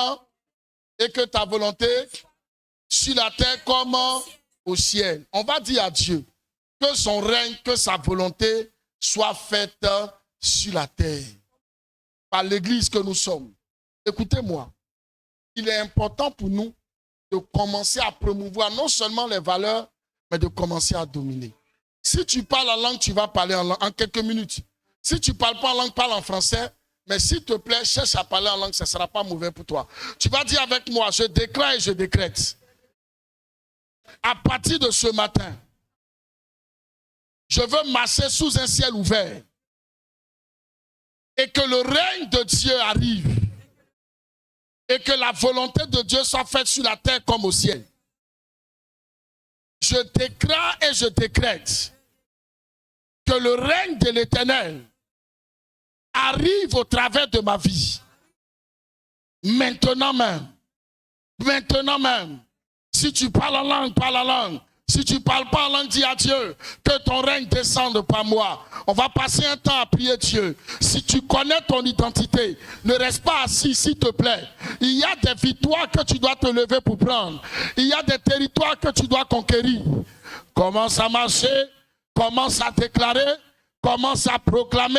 et que ta volonté sur la terre comme au ciel. On va dire à Dieu que son règne, que sa volonté soit faite sur la terre. Par l'église que nous sommes. Écoutez-moi, il est important pour nous de commencer à promouvoir non seulement les valeurs, mais de commencer à dominer. Si tu parles en langue, tu vas parler en langue en quelques minutes. Si tu ne parles pas en langue, parle en français. Mais s'il te plaît, cherche à parler en langue, ça ne sera pas mauvais pour toi. Tu vas dire avec moi, je déclare et je décrète. À partir de ce matin, je veux marcher sous un ciel ouvert. Et que le règne de Dieu arrive. Et que la volonté de Dieu soit faite sur la terre comme au ciel. Je déclare et je décrète que le règne de l'Éternel arrive au travers de ma vie. Maintenant même. Maintenant même. Si tu parles en langue, parle en langue. Si tu ne parles pas en langue, dis à Dieu que ton règne descende par moi. On va passer un temps à prier Dieu. Si tu connais ton identité, ne reste pas assis, s'il te plaît. Il y a des victoires que tu dois te lever pour prendre. Il y a des territoires que tu dois conquérir. Commence à marcher, commence à déclarer, commence à proclamer.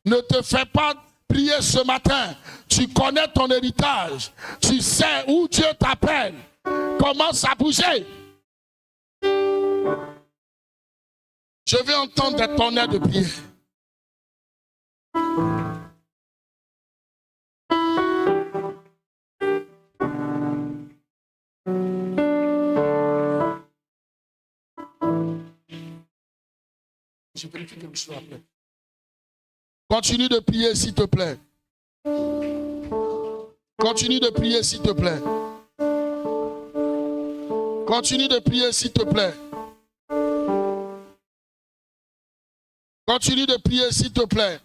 Ne te fais pas prier ce matin. Tu connais ton héritage. Tu sais où Dieu t'appelle. Commence à bouger. Je vais entendre des tonnerres de prière. Je vérifie quelque chose après. Continue de prier, s'il te plaît. Continue de prier, s'il te plaît. Continue de prier, s'il te plaît. Continue de prier, s'il te plaît.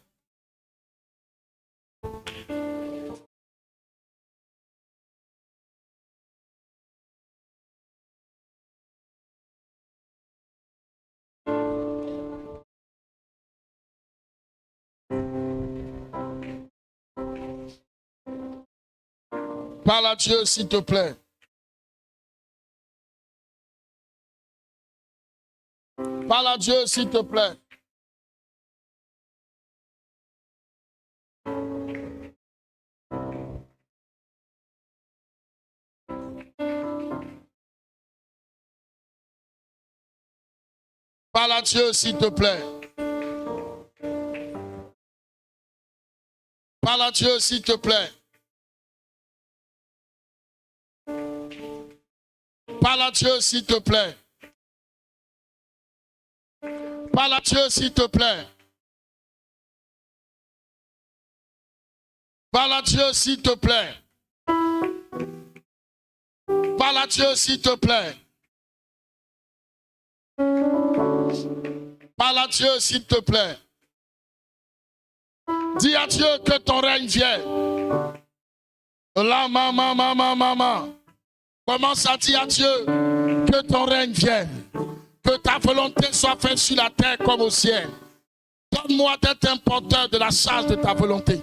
Parle à Dieu, s'il te plaît. Parle à Dieu, s'il te plaît. Parle à Dieu, s'il te plaît. Parle à Dieu, s'il te plaît. Parle à Dieu, s'il te plaît. Parle à Dieu, s'il te plaît. Parle à Dieu, s'il te plaît. Parle à Dieu, s'il te plaît. Parle à Dieu, s'il te plaît. Dis à Dieu que ton règne vienne. La maman. Commence à dire à Dieu que ton règne vienne. Que ta volonté soit faite sur la terre comme au ciel. Donne-moi d'être un porteur de la charge de ta volonté.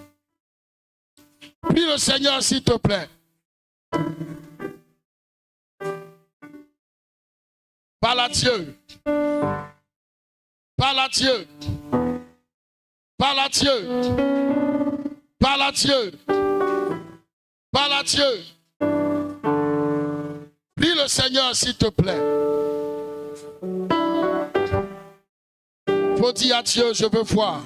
Prie le Seigneur, s'il te plaît. Parle à Dieu. Parle à Dieu. Parle à Dieu. Parle à Dieu. Parle à Dieu. Prie le Seigneur, s'il te plaît. Faut dire à Dieu, je veux voir.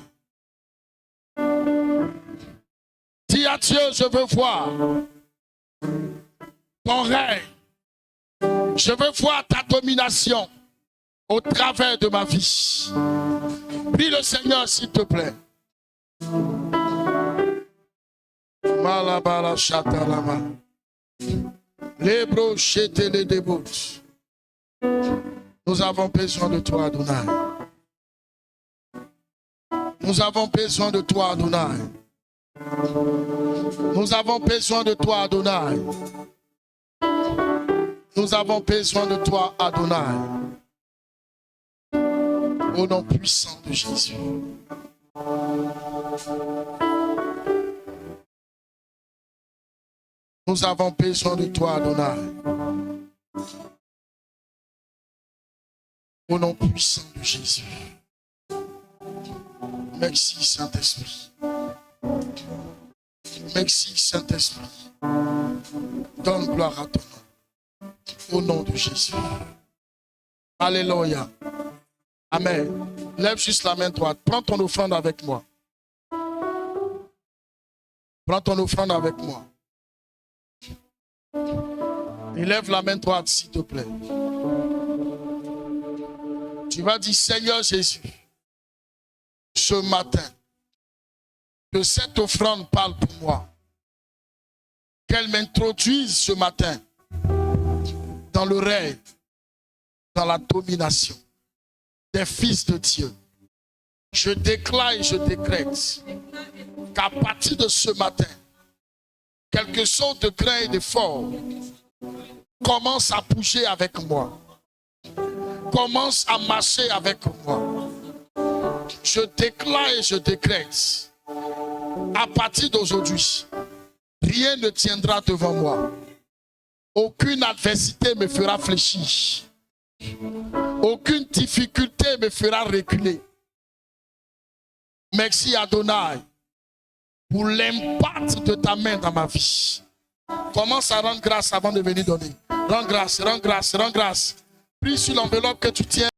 Dis à Dieu, je veux voir ton règne. Je veux voir ta domination. au travers de ma vie. Prie le Seigneur, s'il te plaît. Malabala chatalama. Lebro chetele debot. Nous avons besoin de toi, Adonai. Nous avons besoin de toi, Adonai. Nous avons besoin de toi, Adonai. Nous avons besoin de toi, Adonai. Au nom puissant de Jésus. Nous avons besoin de toi, Adonai. Au nom puissant de Jésus. Merci, Saint-Esprit. Merci, Saint-Esprit. Donne gloire à ton nom. Au nom de Jésus. Alléluia. Amen. Lève juste la main droite. Prends ton offrande avec moi. Prends ton offrande avec moi. Et lève la main droite, s'il te plaît. Tu vas dire, Seigneur Jésus, ce matin, que cette offrande parle pour moi. Qu'elle m'introduise ce matin dans le règne, dans la domination des fils de Dieu. Je déclare et je décrète qu'à partir de ce matin, quelque chose de grand et de fort commence à bouger avec moi. Commence à marcher avec moi. Je déclare et je décrète. À partir d'aujourd'hui, rien ne tiendra devant moi. Aucune adversité me fera fléchir. Aucune difficulté me fera reculer. Merci Adonai pour l'impact de ta main dans ma vie. Commence à rendre grâce avant de venir donner. Rends grâce, rends grâce, rends grâce. Prie sur l'enveloppe que tu tiens.